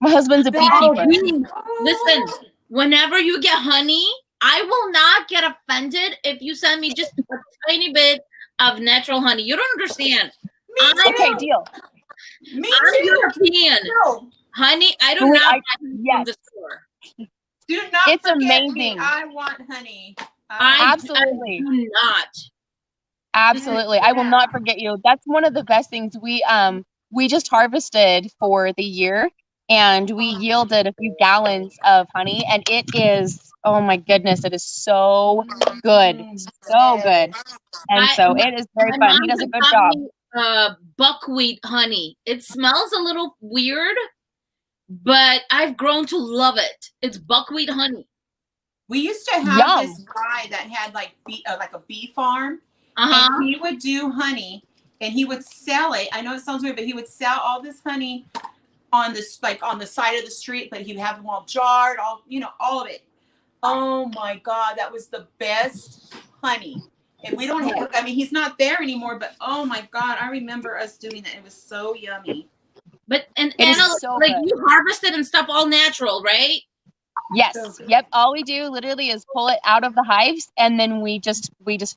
My husband's a beekeeper. Listen, whenever you get honey, I will not get offended if you send me just a tiny bit of natural honey. You don't understand. Okay, deal. I'm European. No. Honey, I do not buy from the store. Do not it's forget amazing. Me. I want honey. Absolutely. I do not. Absolutely. I will not forget you. That's one of the best things. We just harvested for the year and we yielded a few gallons of honey and it is, oh my goodness, it is so good. So good. And so it is very fun. He does a good job. Buckwheat honey. It smells a little weird, but I've grown to love it. It's buckwheat honey. We used to have this guy that had like a bee farm. And he would do honey and he would sell it. I know it sounds weird, but he would sell all this honey on this, like on the side of the street, but he'd have them all jarred, all of it. Oh my God, that was the best honey. And we don't have, I mean, he's not there anymore, but oh my God, I remember us doing that. It was so yummy. But, and It is Anna, so like good. you harvested and stuff all natural, right? Yes. So good. Yep. All we do literally is pull it out of the hives, and then we just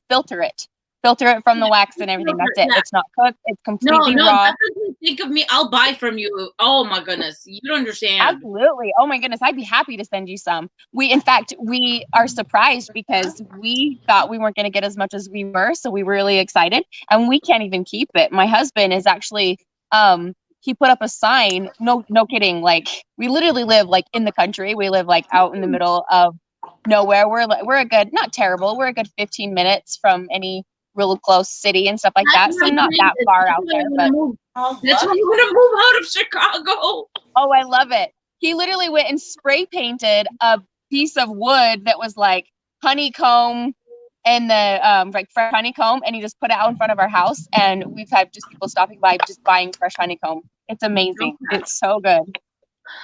filter it. Filter it from the wax and everything. That's it. Yeah. It's not cooked. It's No, completely no, raw. definitely think of me. I'll buy from you. Oh my goodness. You don't understand. Absolutely. Oh my goodness. I'd be happy to send you some. In fact, we are surprised because we thought we weren't going to get as much as we were. So we were really excited, and we can't even keep it. My husband is actually, he put up a sign. No kidding. Like, we literally live like in the country. We live like out in the middle of nowhere. We're a good, not terrible. We're a good 15 minutes from any real close city and stuff like that. So not that far out there, but that's why you want to move out of Chicago. oh, I love it. He literally went and spray painted a piece of wood that was like honeycomb and the like fresh honeycomb, and he just put it out in front of our house, and we've had just people stopping by just buying fresh honeycomb. It's amazing. Okay. It's so good.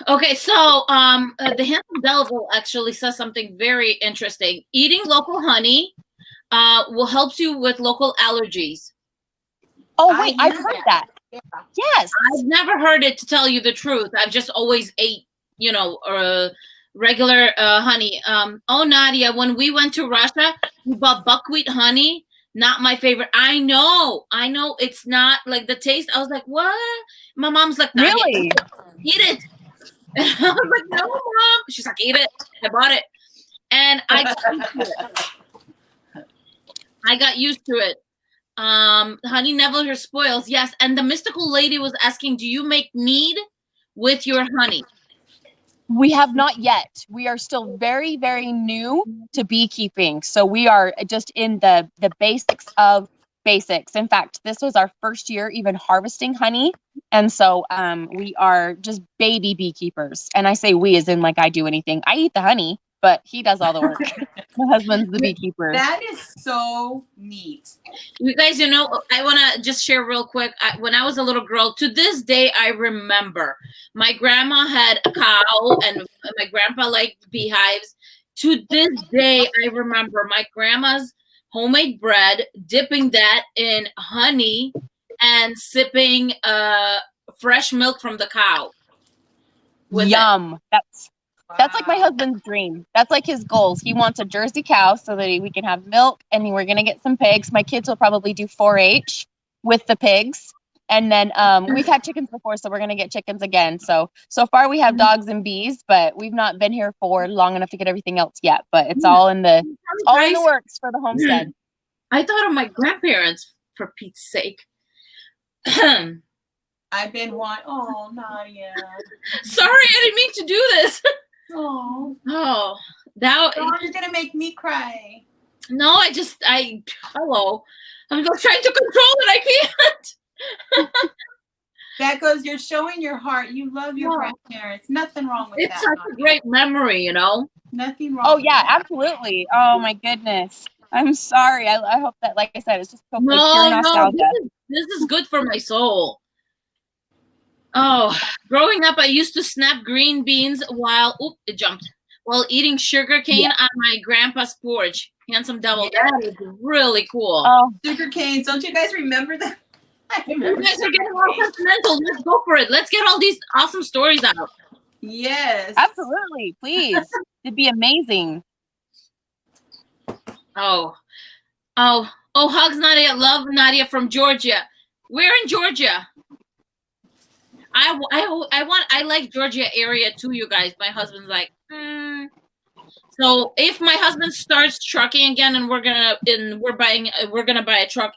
Okay, so the Handsome Devil actually says something very interesting. Eating local honey will help you with local allergies. Oh wait, I've heard that. Yeah. Yes. I've never heard it, to tell you the truth. I've just always ate, regular honey. Oh, Nadia, when we went to Russia, we bought buckwheat honey. Not my favorite. I know. It's not like the taste. I was like, what? My mom's like, Nadia, Really? eat it. And I was like, no, Mom. She's like, eat it. I bought it. And I got used to it. Honey never spoils. Yes. And the mystical lady was asking, do you make mead with your honey? We have not yet. We are still very, very new to beekeeping. So we are just in the basics of basics. In fact, this was our first year even harvesting honey. And so we are just baby beekeepers. And I say we as in like I do anything. I eat the honey, but he does all the work. My husband's the beekeeper. That is so neat. You guys, I want to just share real quick. When I was a little girl, to this day, I remember my grandma had a cow and my grandpa liked beehives. To this day, I remember my grandma's homemade bread, dipping that in honey and sipping fresh milk from the cow. Yum. That's like my husband's dream. That's like his goals. He wants a Jersey cow so that we can have milk, and we're going to get some pigs. My kids will probably do 4-H with the pigs. And then we've had chickens before, so we're going to get chickens again. So far we have dogs and bees, but we've not been here for long enough to get everything else yet. But it's all in the works for the homestead. I thought of my grandparents, for Pete's sake. I've been oh, Nadia. Sorry, I didn't mean to do this. Oh, now you're gonna make me cry. No, hello. I'm just trying to control it. I can't. That goes, you're showing your heart. You love your grandparents. Nothing wrong with that. It's such a great memory, Nothing wrong. Oh with yeah, that. absolutely. Oh my goodness. I'm sorry. I hope that, like I said, it's just so pure No, nostalgia. this is good for my soul. Oh, growing up, I used to snap green beans while eating sugar cane on my grandpa's porch. Handsome Devil. Yeah. That is really cool. Oh, Sugar canes. Don't you guys remember that? I You remember guys are sugar getting all canes. sentimental. Let's go for it. Let's get all these awesome stories out. Yes. absolutely. Please. It'd be amazing. Oh, hugs, Nadia. Love, Nadia from Georgia. We're in Georgia. I like Georgia area too, you guys. My husband's like, So if my husband starts trucking again, and we're gonna buy a truck,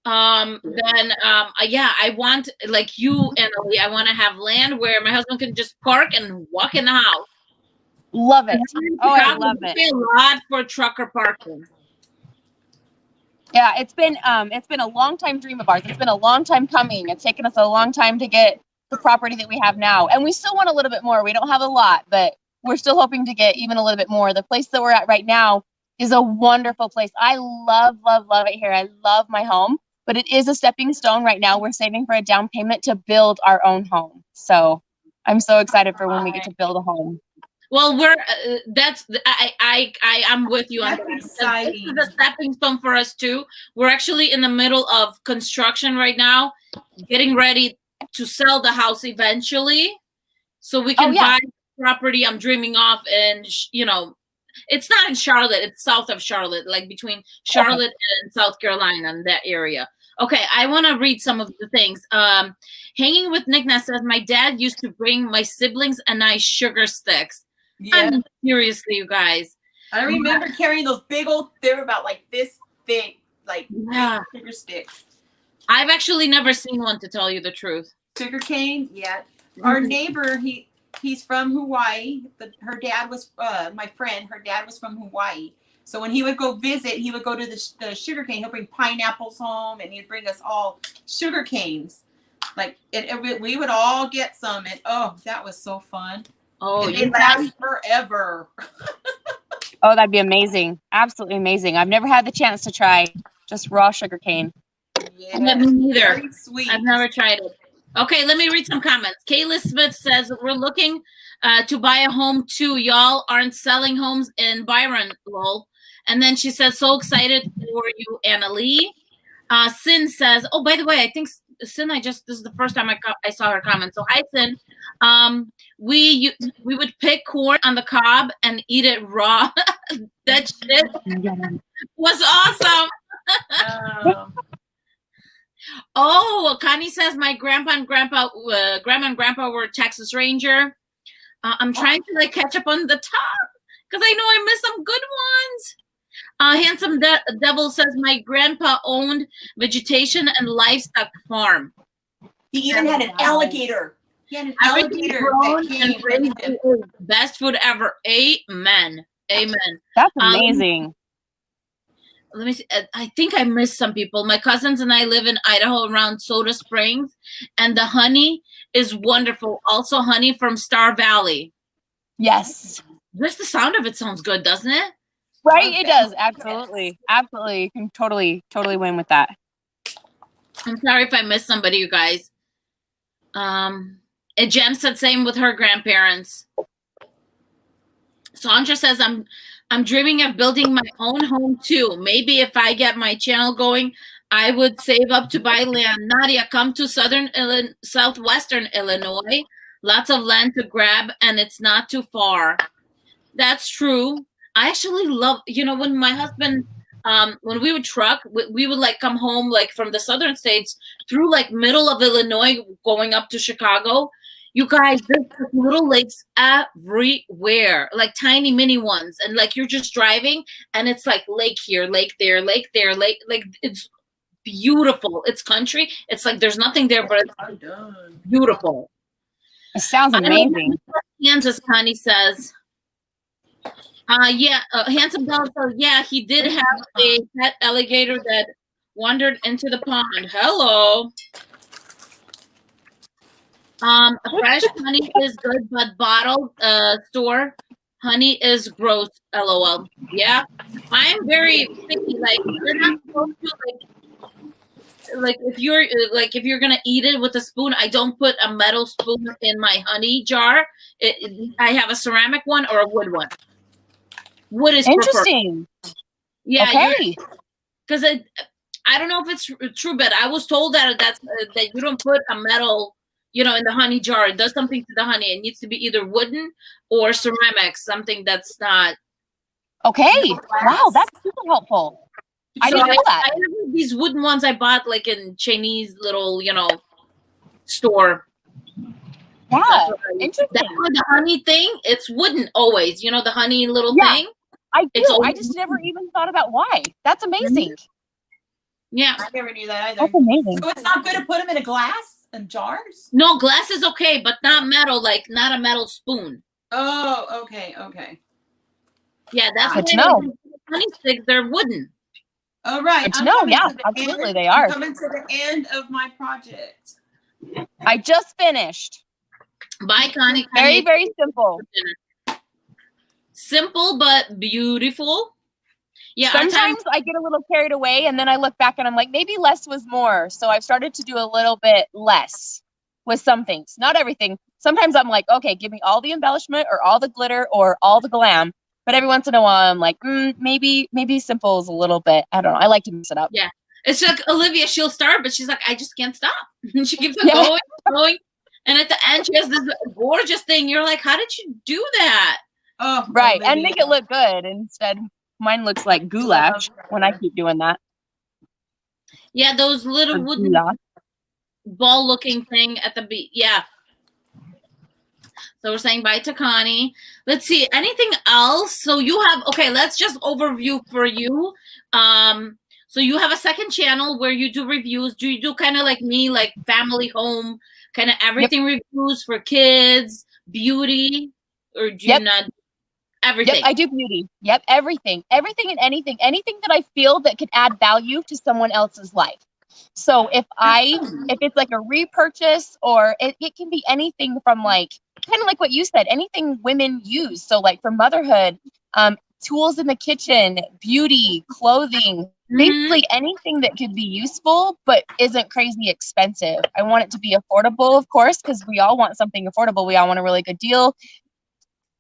I want, like you, Annalee, I want to have land where my husband can just park and walk in the house. Love it. Oh, I love We it. pay a lot for trucker parking. Yeah, it's been a long time dream of ours. It's been a long time coming. It's taken us a long time to get the property that we have now. And we still want a little bit more. We don't have a lot, but we're still hoping to get even a little bit more. The place that we're at right now is a wonderful place. I love, love, love it here. I love my home, but it is a stepping stone right now. We're saving for a down payment to build our own home. So I'm so excited for when we get to build a home. Well, I'm with you on That's that. exciting. This is a stepping stone for us too. We're actually in the middle of construction right now, getting ready to sell the house eventually, so we can buy property I'm dreaming of. And it's not in Charlotte; it's south of Charlotte, like between Charlotte and South Carolina, in that area. Okay, I want to read some of the things. Hanging with Nickna says, my dad used to bring my siblings and I sugar sticks. Yeah. I mean, seriously, you guys. I remember carrying those big old, they were about like this thick, like Yeah. sugar sticks. I've actually never seen one, to tell you the truth. Sugar cane, yeah. Our neighbor, he's from Hawaii. Her dad was, my friend, her dad was from Hawaii. So when he would go visit, he would go to the sugar cane. He'll bring pineapples home, and he'd bring us all sugar canes. Like, we would all get some, and oh, that was so fun. Oh, and they last forever. Oh, that'd be amazing. Absolutely amazing. I've never had the chance to try just raw sugar cane. Yeah, me neither. Very sweet. I've never tried it. Okay, let me read some comments. Kayla Smith says, we're looking to buy a home too. Y'all aren't selling homes in Byron, lol. And then she says, so excited for you, Annalee. Sin says, oh, by the way, I think Sin, this is the first time I saw her comment. So hi, Sin. We would pick corn on the cob and eat it raw. That shit was awesome. Oh, Connie says my grandma and grandpa were Texas Ranger. I'm trying to like catch up on the top because I know I missed some good ones. Handsome Devil says my grandpa owned vegetation and livestock farm. He even had an alligator. He had an alligator that came with him. Best food ever. Amen. Amen. That's amazing. Let me see. I think I missed some people. My cousins and I live in Idaho around Soda Springs, and the honey is wonderful. Also, honey from Star Valley. Yes. Just the sound of it sounds good, doesn't it? Right, it does. Absolutely. Absolutely. You can totally win with that. I'm sorry if I missed somebody, you guys. And Jen said same with her grandparents. Sandra says, I'm dreaming of building my own home too. Maybe if I get my channel going, I would save up to buy land. Nadia, come to southwestern Illinois. Lots of land to grab, and it's not too far. That's true. I actually love, when my husband, when we would truck, we would like come home like from the southern states through like middle of Illinois going up to Chicago. You guys, there's little lakes everywhere, like tiny mini ones. And like you're just driving and it's like lake here, lake there, lake there, lake. Like it's beautiful. It's country. It's like there's nothing there, but it's beautiful. It sounds amazing. Kansas, Connie says. Handsome Bell says, yeah, he did have a pet alligator that wandered into the pond. Hello. Fresh honey is good, but bottled store honey is gross. LOL. Yeah, I'm very picky. Like you're not supposed to like if you're gonna eat it with a spoon. I don't put a metal spoon in my honey jar. I have a ceramic one or a wood one. Wood is interesting. Preferred. Yeah, okay. Because I don't know if it's true, but I was told that that you don't put a metal, in the honey jar. It does something to the honey. It needs to be either wooden or ceramic, something that's not. Okay. Wow, that's super helpful. I didn't know that. I have these wooden ones I bought like in Chinese little, store. Yeah, interesting. That's the honey thing. It's wooden always. The honey little thing. I do. I just never even thought about why. That's amazing. Yeah. I never knew that either. That's amazing. So it's not good to put them in a glass and jars? No, glass is okay, but not metal, like not a metal spoon. Oh, okay. Yeah, that's good to know. Honey sticks, they're wooden. Oh, right. Yeah, absolutely they are. I'm coming to the end of my project. I just finished. Bye, Connie. Very, very simple. Simple but beautiful. Yeah. Sometimes I get a little carried away and then I look back and I'm like, maybe less was more. So I've started to do a little bit less. with some things, not everything. Sometimes I'm like, okay, give me all the embellishment or all the glitter or all the glam. But every once in a while, I'm like, maybe simple is a little bit. I don't know. I like to mix it up. Yeah, it's like Olivia. She'll start, but she's like, I just can't stop. And she keeps on going, and at the end, she has this gorgeous thing. You're like, how did you do that? Oh, right, Olivia. and make it look good. Instead, mine looks like goulash when I keep doing that. Yeah, those little wooden ball-looking thing at the beat. Yeah. So we're saying bye to Connie. Let's see, anything else? So you have, okay, let's just overview for you. So you have a second channel where you do reviews. Do you do kind of like me, like family, home, kind of everything reviews for kids, beauty, or do you not? Everything. Yep, I do beauty. Yep, everything and anything that I feel that could add value to someone else's life. So if it's like a repurchase, or it can be anything from like, kind of like what you said, anything women use. So like for motherhood, tools in the kitchen, beauty, clothing, basically anything that could be useful, but isn't crazy expensive. I want it to be affordable, of course, because we all want something affordable. We all want a really good deal.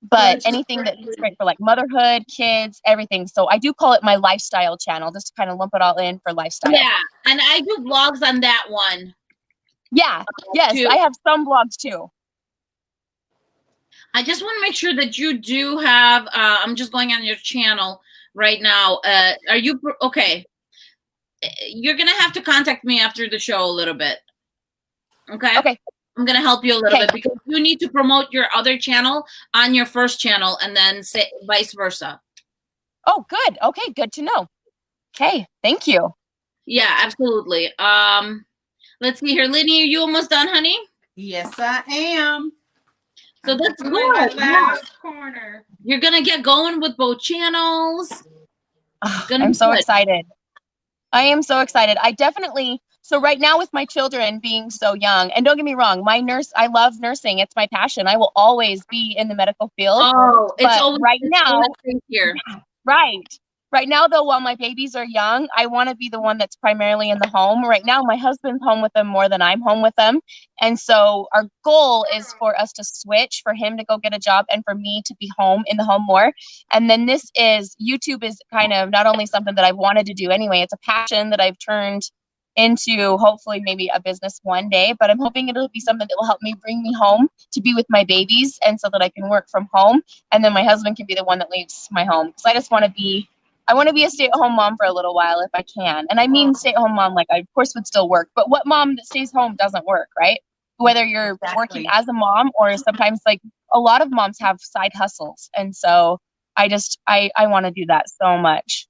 But anything that's great for like motherhood, kids, everything. So I do call it my lifestyle channel, just to kind of lump it all in for lifestyle. Yeah, and I do vlogs on that one. Yeah, yes, I have some vlogs too. I just want to make sure that you do have, I'm just going on your channel right now. Are you, okay. You're going to have to contact me after the show a little bit. Okay? Okay. I'm going to help you a little bit because you need to promote your other channel on your first channel and then say vice versa. Oh, good. Okay, good to know. Okay, thank you. Yeah, absolutely. Let's see here. Leeny, are you almost done, honey? Yes, I am. So that's good. My last corner. You're going to get going with both channels. I'm so excited. I am so excited. I definitely, so right now with my children being so young, and don't get me wrong, I love nursing. It's my passion. I will always be in the medical field. Oh, it's always right now. Here. Right now, though, while my babies are young, I want to be the one that's primarily in the home. Right now, my husband's home with them more than I'm home with them. And so our goal is for us to switch, for him to go get a job and for me to be home in the home more. And then YouTube is kind of not only something that I've wanted to do anyway, it's a passion that I've turned into hopefully maybe a business one day, but I'm hoping it'll be something that will help me bring me home to be with my babies and so that I can work from home. And then my husband can be the one that leaves my home. Because I just want to be a stay-at-home mom for a little while if I can. And I mean stay-at-home mom, like I, of course, would still work. But what mom that stays home doesn't work, right? Whether you're working as a mom or sometimes like a lot of moms have side hustles. And so I want to do that so much.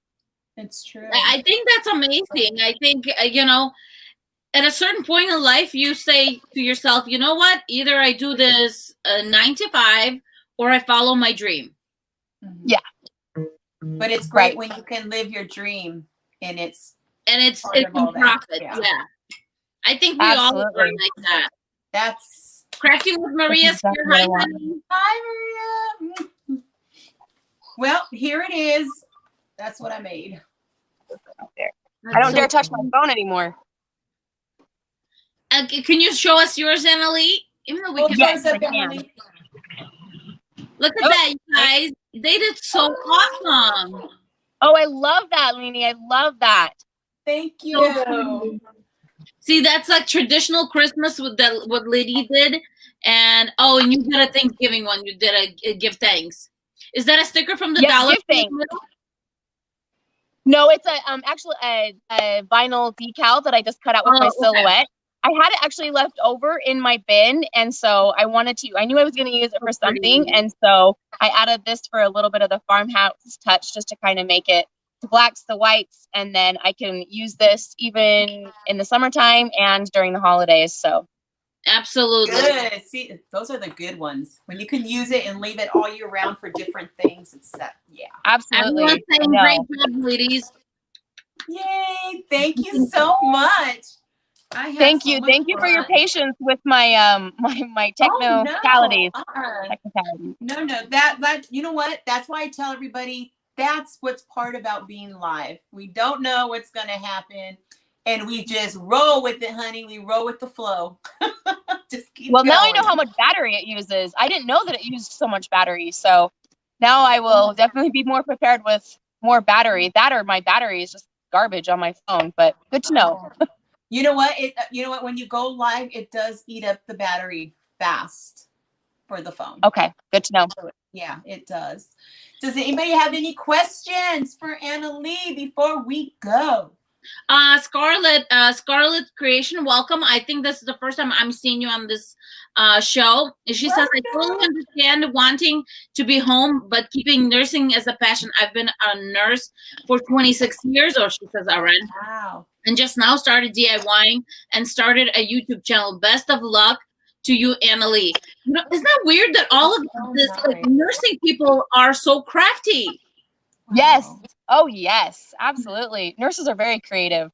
It's true. I think that's amazing. I think, at a certain point in life, you say to yourself, you know what? Either I do this 9 to 5 or I follow my dream. Yeah. But it's great when you can live your dream and it's in profit. Yeah. I think we all are like that. That's Crafty with Maria. Hi, Maria. Well, here it is. That's what I made. I don't dare touch my phone anymore. Can you show us yours, Annalee? Even though we can. Look at that, you guys. They did so awesome. Oh, I love that, Leeny. I love that. Thank you. So, see, that's like traditional Christmas with what Liddy did. And and you did a Thanksgiving one. You did a give thanks. Is that a sticker from the dollar? No, it's actually a vinyl decal that I just cut out with my silhouette. I had it actually left over in my bin, and so I knew I was going to use it for something, and so I added this for a little bit of the farmhouse touch, just to kind of make it the blacks, the whites, and then I can use this even in the summertime and during the holidays. So absolutely good. See, those are the good ones when you can use it and leave it all year round for different things. It's absolutely. Everyone's saying great job, ladies. Yay! Thank you so much. Thank you for your patience with my my technicalities. No, that you know what? That's why I tell everybody that's what's part about being live. We don't know what's gonna happen, and we just roll with it, honey. We roll with the flow. Just keep Well, now I going. know how much battery it uses. I didn't know that it used so much battery. So now I will definitely be more prepared with more battery. That or my battery is just garbage on my phone, but good to know. You know what? You know what? When you go live, it does eat up the battery fast for the phone. Okay, good to know. Yeah, it does. Does anybody have any questions for Annalee before we go? Scarlett Creation, welcome. I think this is the first time I'm seeing you on this show. She says, I totally understand wanting to be home, but keeping nursing as a passion. I've been a nurse for 26 years, or she says already. Wow. And just now started DIYing and started a YouTube channel. Best of luck to you, Annalee. You know, isn't that weird that all of this like nursing people are so crafty? Yes. Oh, yes, absolutely. Nurses are very creative.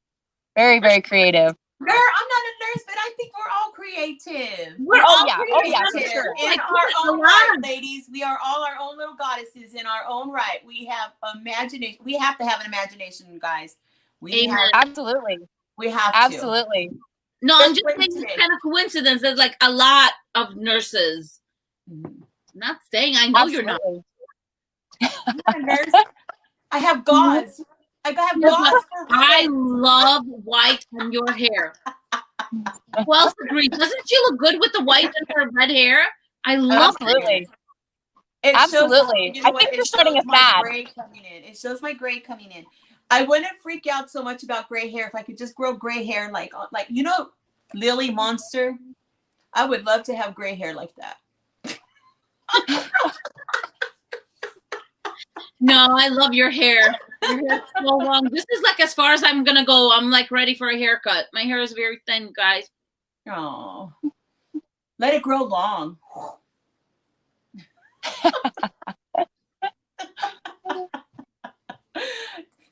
Very, very creative. Girl, I'm not a nurse, but I think we're all creative. We're all creative. For sure. In our own right, ladies. We are all our own little goddesses in our own right. We have imagination. We have to have an imagination, guys. Absolutely. We have absolutely. No, I'm just saying it's kind of coincidence. There's like a lot of nurses not staying. I know you're not. I'm a nurse. I have gauze. I have gauze for I love white in your hair. Who else agrees? Doesn't she look good with the white and her red hair? I love it. Absolutely. I think you're starting a fad. It shows my gray coming in. I wouldn't freak out so much about gray hair if I could just grow gray hair like you know, Lily Monster. I would love to have gray hair like that. No, I love your hair. Your hair's so long. This is like as far as I'm gonna go. I'm like ready for a haircut. My hair is very thin, guys. Oh, let it grow long.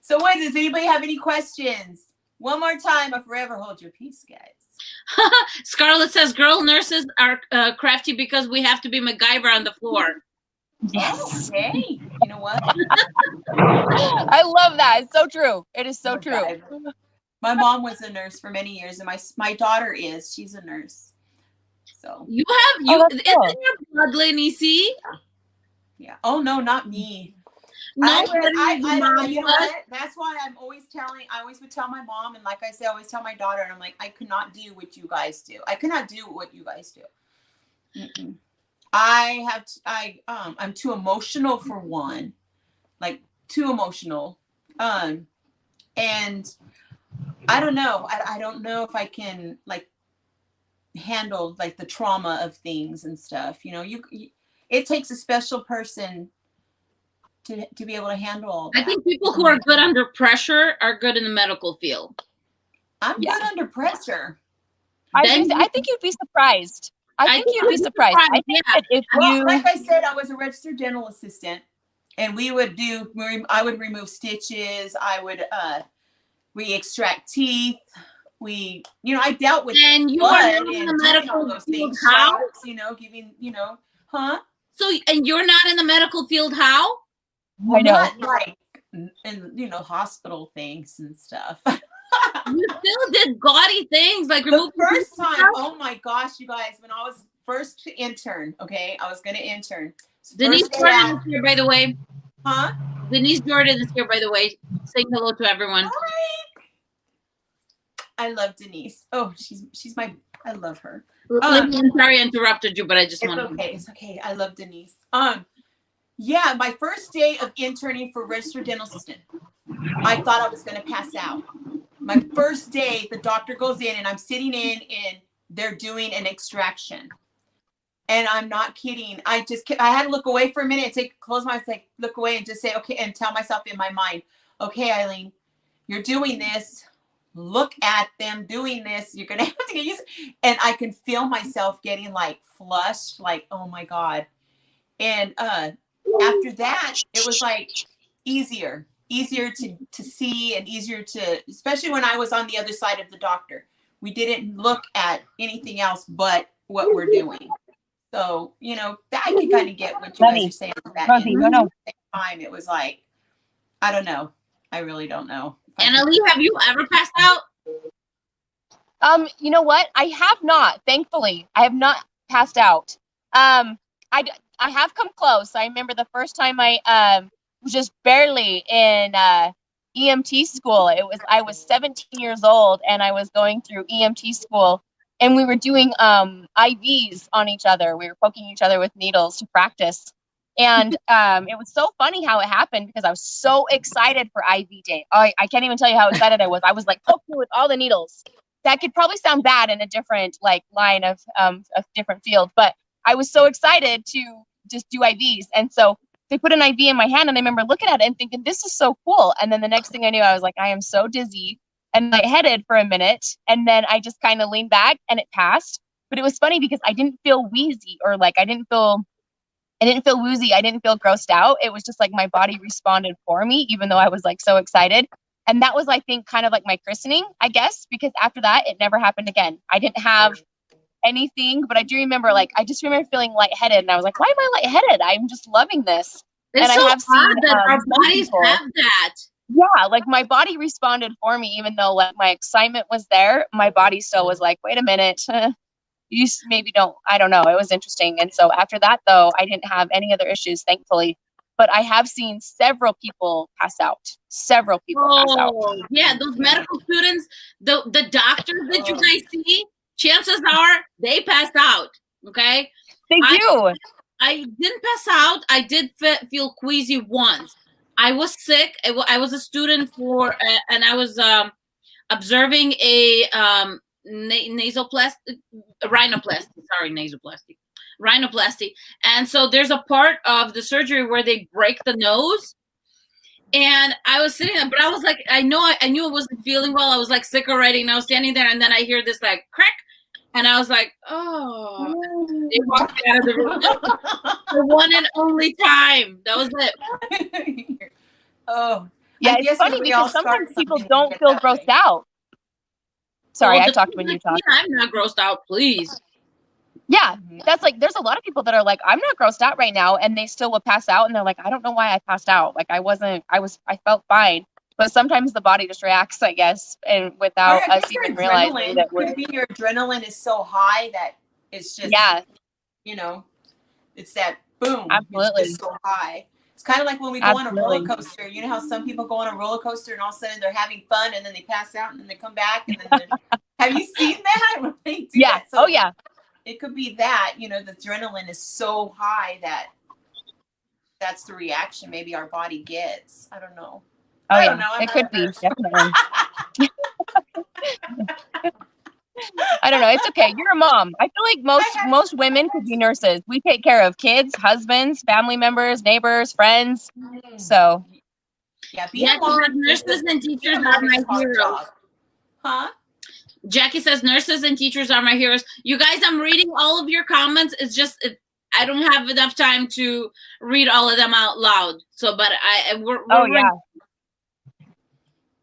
So what, does anybody have any questions? One more time, or forever hold your peace, guys. Scarlett says, girl nurses are crafty because we have to be MacGyver on the floor. Yes. Okay. You know what? I love that. It's so true. It is so true. My mom was a nurse for many years, and my daughter is. She's a nurse. So you have it's in your blood, Leeny. See? Yeah. Oh no, not me. No, you know what? That's why I always would tell my mom, and like I say, I always tell my daughter, and I'm like, I could not do what you guys do. I could not do what you guys do. Mm-mm. I'm too emotional for one, like too emotional. And I don't know. I don't know if I can like handle like the trauma of things and stuff. You know, it takes a special person to be able to handle all that. I think people who are good under pressure are good in the medical field. I'm good under pressure. I think you'd be surprised. I think you'd be surprised. I think that if like I said, I was a registered dental assistant, and I would remove stitches. I would extract teeth. I dealt with and you blood are not in the medical field. How? Giving, huh? So, and you're not in the medical field. How? I know. Not like in hospital things and stuff. You still did gaudy things like the first time. Oh my gosh, you guys! When I was first intern, okay, I was gonna intern. Denise Jordan is here, by the way. Huh? Denise Jordan is here, by the way. Saying hello to everyone. Hi. I love Denise. Oh, she's my. I love her. I'm sorry I interrupted you, but I just wanted. Okay, it's okay. I love Denise. Yeah, my first day of interning for registered dental assistant, I thought I was gonna pass out. My first day, the doctor goes in and I'm sitting in and they're doing an extraction. And I'm not kidding. I had to look away for a minute, close my eyes, look away and just say, okay, and tell myself in my mind, okay, Eileen, you're doing this. Look at them doing this. You're going to have to get used. And I can feel myself getting like flushed, like, oh my God. And after that, it was like easier to see and easier to, especially when I was on the other side of the doctor. We didn't look at anything else but what we're doing. So, that I can kind of get what you guys are saying. At the same time, it was like, I don't know. I really don't know. Annalee, have you ever passed out? You know what? I have not, thankfully. I have not passed out. I have come close. I remember the first time I was just barely in EMT school. I was 17 years old and I was going through EMT school, and we were doing IVs on each other. We were poking each other with needles to practice. And it was so funny how it happened because I was so excited for IV day. I can't even tell you how excited I was. I was like poking with all the needles. That could probably sound bad in a different like line of a different field, but I was so excited to just do IVs. And so they put an IV in my hand, and I remember looking at it and thinking, this is so cool. And then the next thing I knew, I was like, I am so dizzy and lightheaded for a minute. And then I just kind of leaned back and it passed. But it was funny because I didn't feel wheezy or like I didn't feel woozy. I didn't feel grossed out. It was just like my body responded for me, even though I was like so excited. And that was, I think, kind of like my christening, I guess, because after that, it never happened again. I didn't have anything, but I do remember, like, I just remember feeling lightheaded, and I was like, why am I lightheaded? I'm just loving this. It's and so I have seen that our bodies people, have that. Yeah, like my body responded for me, even though like my excitement was there. My body still was like, wait a minute, you maybe don't. I don't know. It was interesting. And so after that, though, I didn't have any other issues, thankfully. But I have seen several people pass out. Several people pass out. Yeah, those medical students, the doctors that you guys see, chances are they passed out. Okay, they do. I didn't pass out. I did feel queasy once. I was sick. I was a student for, and I was observing a rhinoplasty. And so there's a part of the surgery where they break the nose. And I was sitting there, but I was like, I knew I wasn't feeling well. I was like sick already, and I was standing there, and then I hear this like crack, and I was like, oh. They walked out of the room. The one and only time. That was it. Oh. Yeah, it's funny because sometimes people don't feel grossed out. Sorry, I talked when you talked. I'm not grossed out, please. Yeah, that's like, there's a lot of people that are like, I'm not grossed out right now, and they still will pass out, and they're like, I don't know why I passed out. Like I felt fine. But sometimes the body just reacts, I guess, and without us even realizing that your adrenaline is so high that it's just, you know, it's that boom. Absolutely. It's just so high. It's kind of like when we go on a roller coaster. You know how some people go on a roller coaster and all of a sudden they're having fun and then they pass out and then they come back and then have you seen that? They do that. So it could be that, you know, the adrenaline is so high that that's the reaction maybe our body gets. I don't know. I don't know. It could be, definitely. I don't know. It's okay. You're a mom. I feel like most women could be nurses. We take care of kids, husbands, family members, neighbors, friends. So nurses and teachers are my heroes. Huh? Jackie says nurses and teachers are my heroes. You guys, I'm reading all of your comments. It's just I don't have enough time to read all of them out loud. So, but we're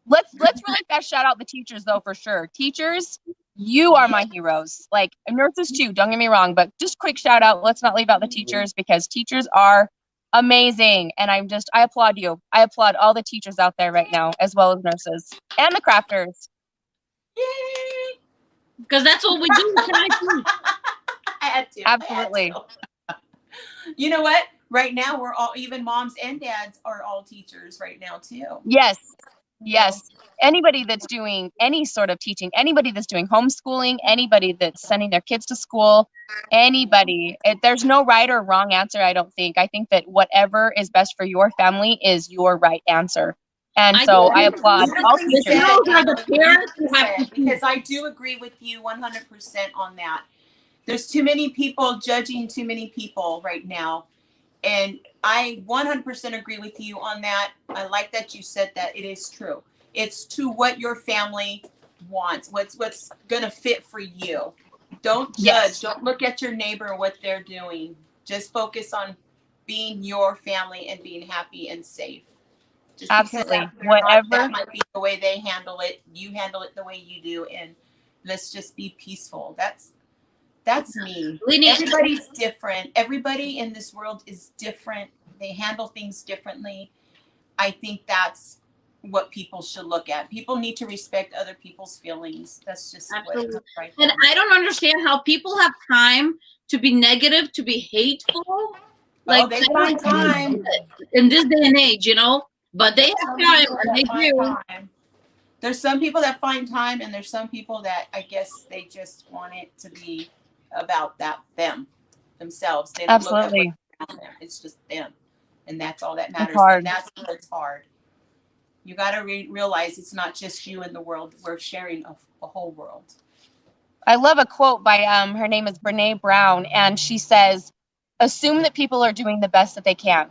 Let's really fast shout out the teachers though, for sure. Teachers, you are my heroes. Like nurses too, don't get me wrong, but just quick shout out. Let's not leave out the teachers because teachers are amazing. And I applaud you. I applaud all the teachers out there right now, as well as nurses and the crafters. Yay! Because that's what we do. I had to. Absolutely. You know what? Right now, we're all, even moms and dads are all teachers right now too. Yes. Yes. Anybody that's doing any sort of teaching, anybody that's doing homeschooling, anybody that's sending their kids to school, anybody, there's no right or wrong answer. I don't think. I think that whatever is best for your family is your right answer. And so I applaud all teachers. Because I do agree with you 100% on that. There's too many people judging too many people right now. And I 100% agree with you on that. I like that you said that. It is true. It's to what your family wants, what's going to fit for you. Don't judge. Yes. Don't look at your neighbor, what they're doing. Just focus on being your family and being happy and safe. Just absolutely. Whatever. That might be the way they handle it. You handle it the way you do. And let's just be peaceful. That's me. Everybody's different. Everybody in this world is different. They handle things differently. I think that's what people should look at. People need to respect other people's feelings. That's just Absolutely. what right And I don't understand how people have time to be negative, to be hateful. Like, they find time in this day and age, you know, but they have time and they do. There's some people that find time, and there's some people that I guess they just want it to be about themselves. They don't Absolutely. look at what's around them. It's just them, and that's all that matters. It's hard. And that's what's hard. You got to realize it's not just you in the world. We're sharing a whole world. I love a quote by her name is Brene Brown, and she says, "Assume that people are doing the best that they can,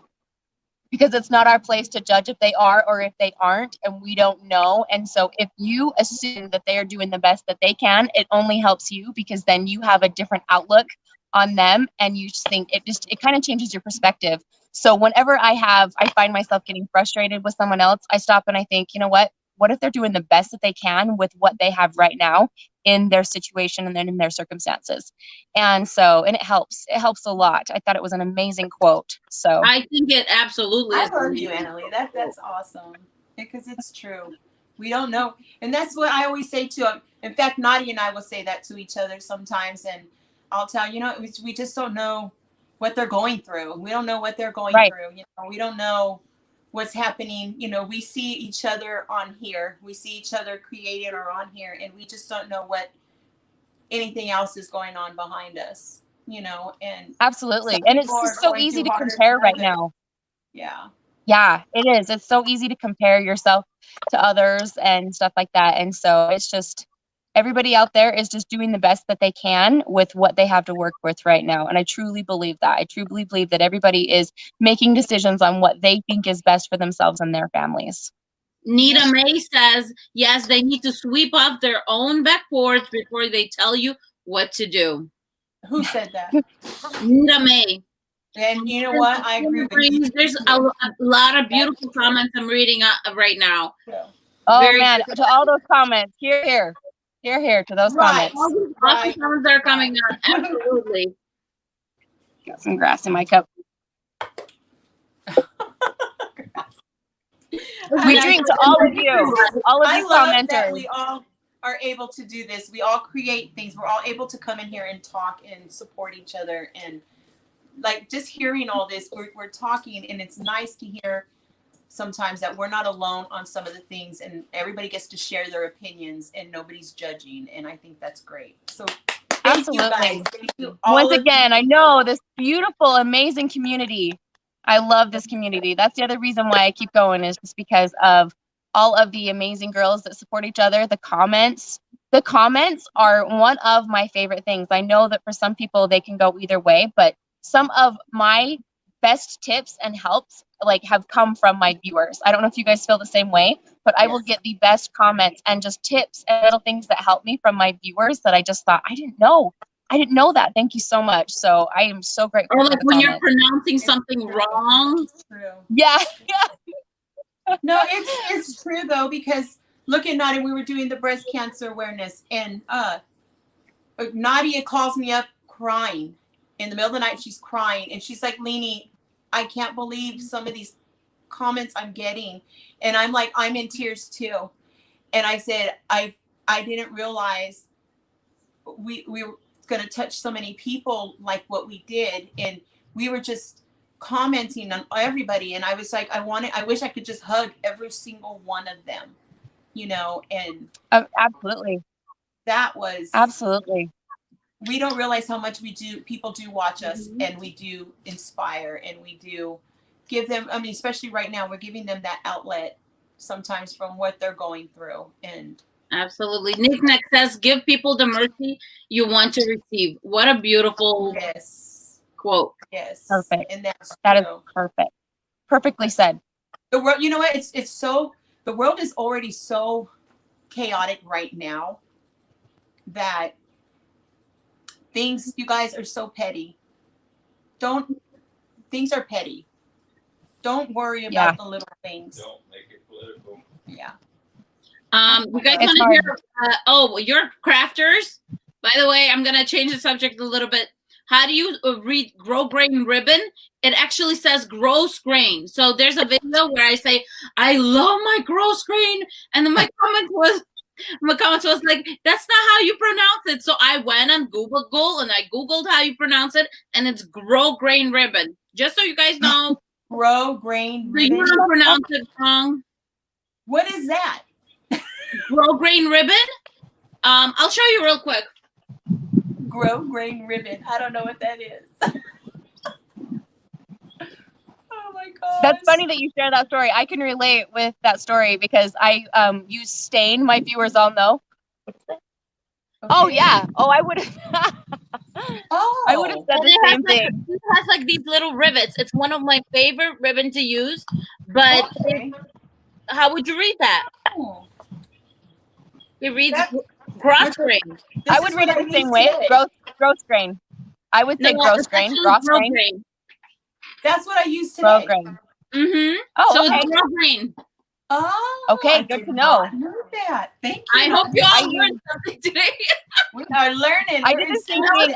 because it's not our place to judge if they are or if they aren't, and we don't know. And so if you assume that they are doing the best that they can, it only helps you, because then you have a different outlook on them, and you just think it kind of changes your perspective. So whenever I find myself getting frustrated with someone else, I stop and I think, you know what if they're doing the best that they can with what they have right now in their situation and then in their circumstances? And it helps a lot. I thought it was an amazing quote. So I think it absolutely is. I love you, Annalee. That's awesome, because it's true. We don't know, and that's what I always say too. In fact, Nadia and I will say that to each other sometimes, and I'll tell we just don't know what they're going through. We don't know what they're going through. We don't know what's happening. We see each other on here. We see each other creating or on here, and we just don't know what anything else is going on behind us. And absolutely, and it's just so easy to compare right now. Yeah, it is. It's so easy to compare yourself to others and stuff like that. And so it's just, everybody out there is just doing the best that they can with what they have to work with right now. And I truly believe that. I truly believe that everybody is making decisions on what they think is best for themselves and their families. Nita May says, yes, they need to sweep off their own backboards before they tell you what to do. Who said that? Nita May. And you know what? I agree with you. There's a lot of beautiful comments I'm reading right now. Oh, very man, good. To all those comments, here to those comments. Awesome comments are coming on, absolutely. Got some grass in my cup. We drink to all of you commenters. That we all are able to do this. We all create things. We're all able to come in here and talk and support each other, and like just hearing all this, we're talking, and it's nice to hear sometimes that we're not alone on some of the things, and everybody gets to share their opinions and nobody's judging, and I think that's great. So thank you guys. Thank you all. Once again, I know this beautiful, amazing community. I love this community. That's the other reason why I keep going, is just because of all of the amazing girls that support each other. The comments are one of my favorite things. I know that for some people they can go either way, but some of my best tips and helps have come from my viewers. I don't know if you guys feel the same way, but I will get the best comments and just tips and little things that help me from my viewers that I just thought, I didn't know that. Thank you so much. So I am so grateful. Or like when you're pronouncing something wrong. It's true. Yeah. No, it's true though, because look at Nadia. We were doing the breast cancer awareness, and Nadia calls me up crying. In the middle of the night, she's crying, and she's like, Leeny, I can't believe some of these comments I'm getting. And I'm like, I'm in tears too. And I said, I didn't realize we were going to touch so many people like what we did. And we were just commenting on everybody. And I was like, I wish I could just hug every single one of them, and absolutely. That was absolutely. We don't realize how much people do watch us, and we do inspire, and we do give them, especially right now, we're giving them that outlet sometimes from what they're going through. And absolutely. Nick says, give people the mercy you want to receive. What a beautiful quote. Yes. Perfect. And that is perfect. Perfectly said. The world, you know what? It's so, the world is already so chaotic right now that things, you guys, are so petty. Things are petty. Don't worry about the little things. Don't make it political. Yeah. You guys want to hear, you're crafters. By the way, I'm going to change the subject a little bit. how do you read grosgrain ribbon? It actually says gross grain. So there's a video where I say, I love my grosgrain. And then my comment was like, that's not how you pronounce it. So I went on Google and I Googled how you pronounce it, and it's grosgrain ribbon. Just so you guys know. Grosgrain ribbon. You don't pronounce it wrong. What is that? Grosgrain ribbon? I'll show you real quick. Grosgrain ribbon. I don't know what that is. Oh my god. That's funny that you share that story. I can relate with that story because I use stain. My viewers all know. What's that? Okay. Oh yeah. Oh, I would have. I would have said the same thing. It has like these little rivets. It's one of my favorite ribbon to use. But how would you read that? Oh. It reads grosgrain. I would read it the same way. Grosgrain. I would say grosgrain. Grosgrain. That's what I use today. Grosgrain. Mm-hmm. Oh, so okay. it's grosgrain. Oh, okay, good to know. Know that. Thank you. I hope you all learned something today. We are learning. I did the same thing.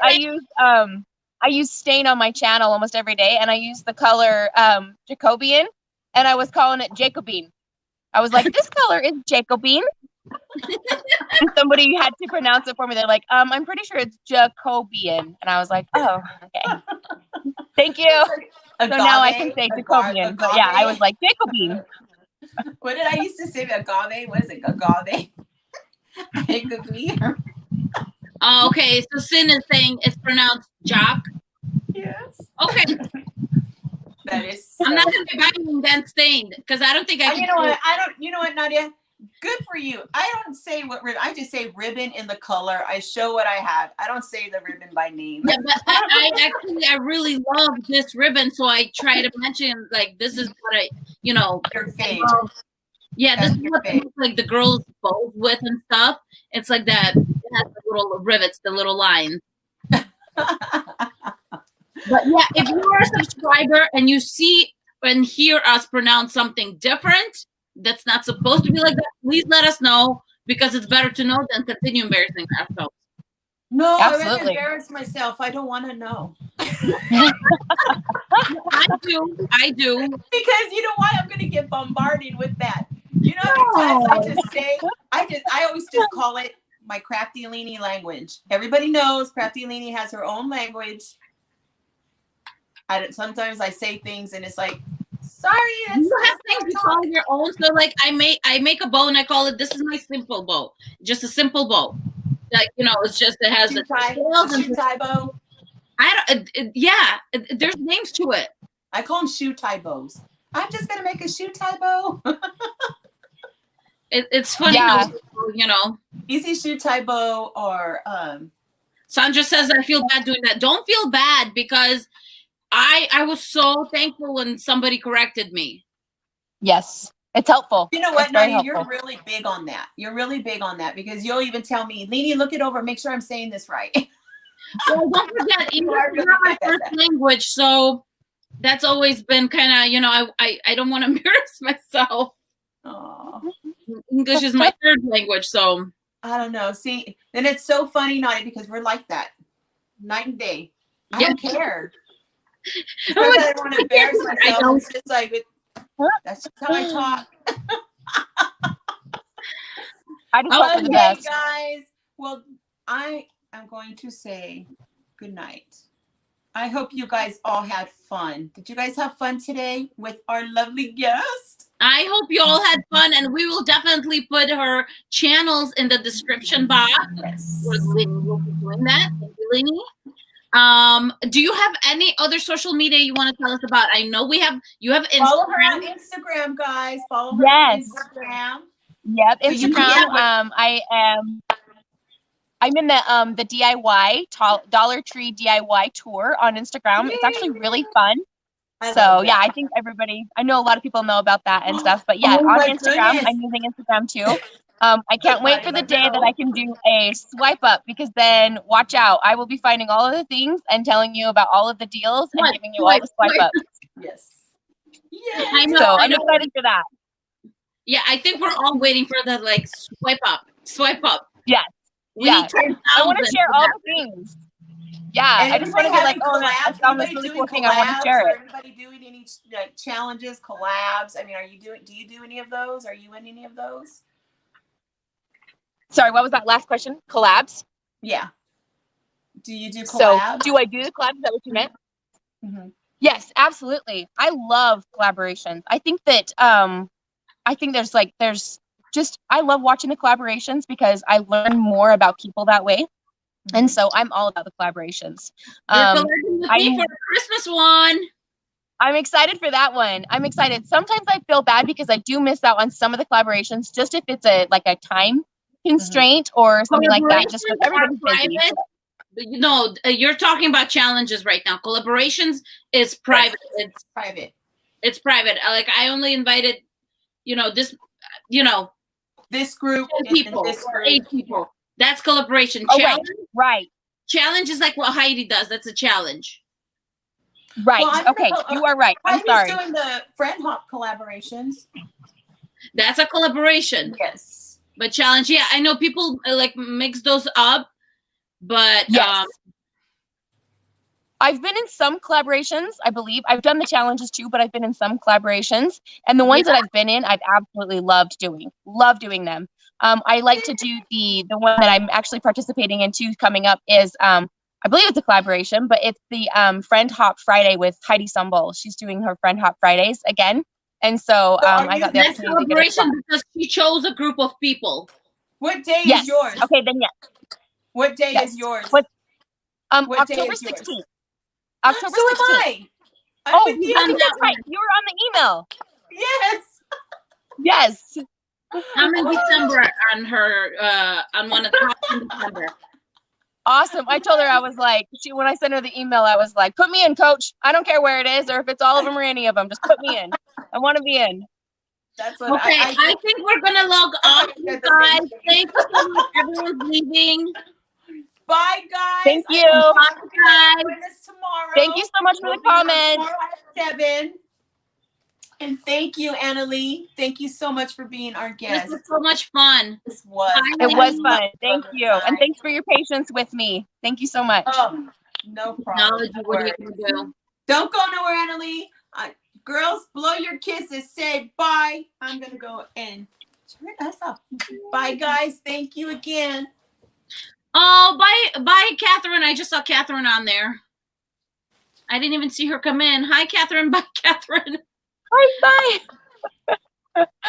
I use stain on my channel almost every day, and I use the color Jacobean, and I was calling it Jacobine. I was like, this color is Jacobine. And somebody had to pronounce it for me. They're like, I'm pretty sure it's Jacobean. And I was like, oh, okay. Thank you. So now I can say Jacobean. But yeah, I was like, Jacobine. What did I used to say? Agave? What is it? Agave? Oh, okay. So Sin is saying it's pronounced Jock. Yes. Okay. That is. So I'm not gonna be buying that stained because I don't think I can. You know what? You know what, Nadia? Good for you. I don't say what ribbon. I just say ribbon in the color. I show what I have. I don't say the ribbon by name. Yeah, but I really love this ribbon, so I try to mention like this is what I, your fave. Yeah, this is what like the girls both with and stuff. It's like that. It has the little rivets, the little lines. But yeah, if you are a subscriber and you see and hear us pronounce something different that's not supposed to be like that, please let us know, because it's better to know than continue embarrassing ourselves. No, absolutely. I really embarrass myself. I don't want to know. I do. Because you know what? I'm going to get bombarded with that. You know how many times I always just call it my KraftyLeeny language. Everybody knows KraftyLeeny has her own language. Sometimes I say things and it's like, sorry, that's you have things you call your own. So like I make a bow and I call it, this is my simple bow. Just a simple bow. Like, it's just, it has shoe tie bow. There's names to it. I call them shoe tie bows. I'm just going to make a shoe tie bow. It's funny, Easy shoe tie bow or, Sandra says, I feel bad doing that. Don't feel bad, because I was so thankful when somebody corrected me. Yes. It's helpful. You know what, Nadia, you're really big on that. You're really big on that, because you'll even tell me, Leeny, look it over, make sure I'm saying this right. Well, don't forget, English is not my first language, so that's always been kind of, I don't want to embarrass myself. Aww. English is my third language, so. I don't know. See, and it's so funny, Nadia, because we're like that. Night and day. I don't care. I don't want to embarrass myself. It's just like, that's just how I talk. I just hope for the best. Guys. Well, I am going to say good night. I hope you guys all had fun. Did you guys have fun today with our lovely guest? I hope you all had fun, and we will definitely put her channels in the description box. Yes. We'll be doing that. Thank you, Leeny. Do you have any other social media you want to tell us about? I know you have Instagram. Follow her on Instagram, guys. Follow her on Instagram. Yep, Instagram. I'm in the DIY Dollar Tree DIY tour on Instagram. It's actually really fun. I think I know a lot of people know about that and stuff, but yeah, on Instagram, goodness. I'm using Instagram too. I can't wait for the day that I can do a swipe up, because then watch out. I will be finding all of the things and telling you about all of the deals and giving you all the swipe ups. Yes. Yeah. I know. So I'm excited for that. Yeah, I think we're all waiting for the swipe up. Yes. I want to share all the things. Yeah, And I just want to be like, oh, I found this anybody really doing cool thing. I want to share it. Anybody doing any challenges, collabs? I mean, do you do any of those? Are you in any of those? Sorry, what was that last question? Collabs? Yeah. Do you do collabs? So, do I do the collabs? Is that what you meant? Mm-hmm. Yes, absolutely. I love collaborations. I think that I love watching the collaborations because I learn more about people that way. And so I'm all about the collaborations. You're collabing with me for the Christmas one. I'm excited for that one. I'm excited. Sometimes I feel bad because I do miss out on some of the collaborations, just if it's a time constraint or something like that. Just because everybody's busy. No, you're talking about challenges right now. Collaborations is private. Yes, it's private. It's private. Like I only invited, this group, 10 people, or 8 people. That's collaboration. Oh, challenge, right. Challenge is like what Heidi does. That's a challenge. Right. Well, okay. You are right. I'm sorry. Heidi's doing the Friend Hop collaborations. That's a collaboration. Yes. But challenge, yeah, I know people mix those up, but yes. I've been in some collaborations, I believe. I've done the challenges too, but I've been in some collaborations. And the ones that I've been in, I've absolutely loved doing. Love doing them. I like to do the one that I'm actually participating in too coming up is, I believe it's a collaboration, but it's the Friend Hop Friday with Heidi Sumbul. She's doing her Friend Hop Fridays again. And so I got the opportunity to get a because she chose a group of people. What day is yours? Okay, then yes. What day is yours? October 16th. October 16th. So am I. Oh, that's right. You were on the email. Yes. Yes. I'm in December on one of the hops in December. Awesome. I told her, I was like, when I sent her the email, I was like, put me in, coach. I don't care where it is or if it's all of them or any of them. Just put me in. I want to be in. That's what okay, I think we're going to log off, you guys. Thank you so much. Everyone's leaving. Bye, guys. Thank you. Bye, guys. Join us tomorrow. Thank you so much for the comments. Tomorrow at 7. And thank you, Annalee. Thank you so much for being our guest. This was so much fun. This was. It was fun. Thank you. And thanks for your patience with me. Thank you so much. Oh, no problem. What are you going to do? Don't go nowhere, Annalee. Girls, blow your kisses. Say bye. I'm going to go and turn us off. Bye, guys. Thank you again. Oh, bye, Catherine. I just saw Catherine on there. I didn't even see her come in. Hi, Catherine. Bye, Catherine. Bye.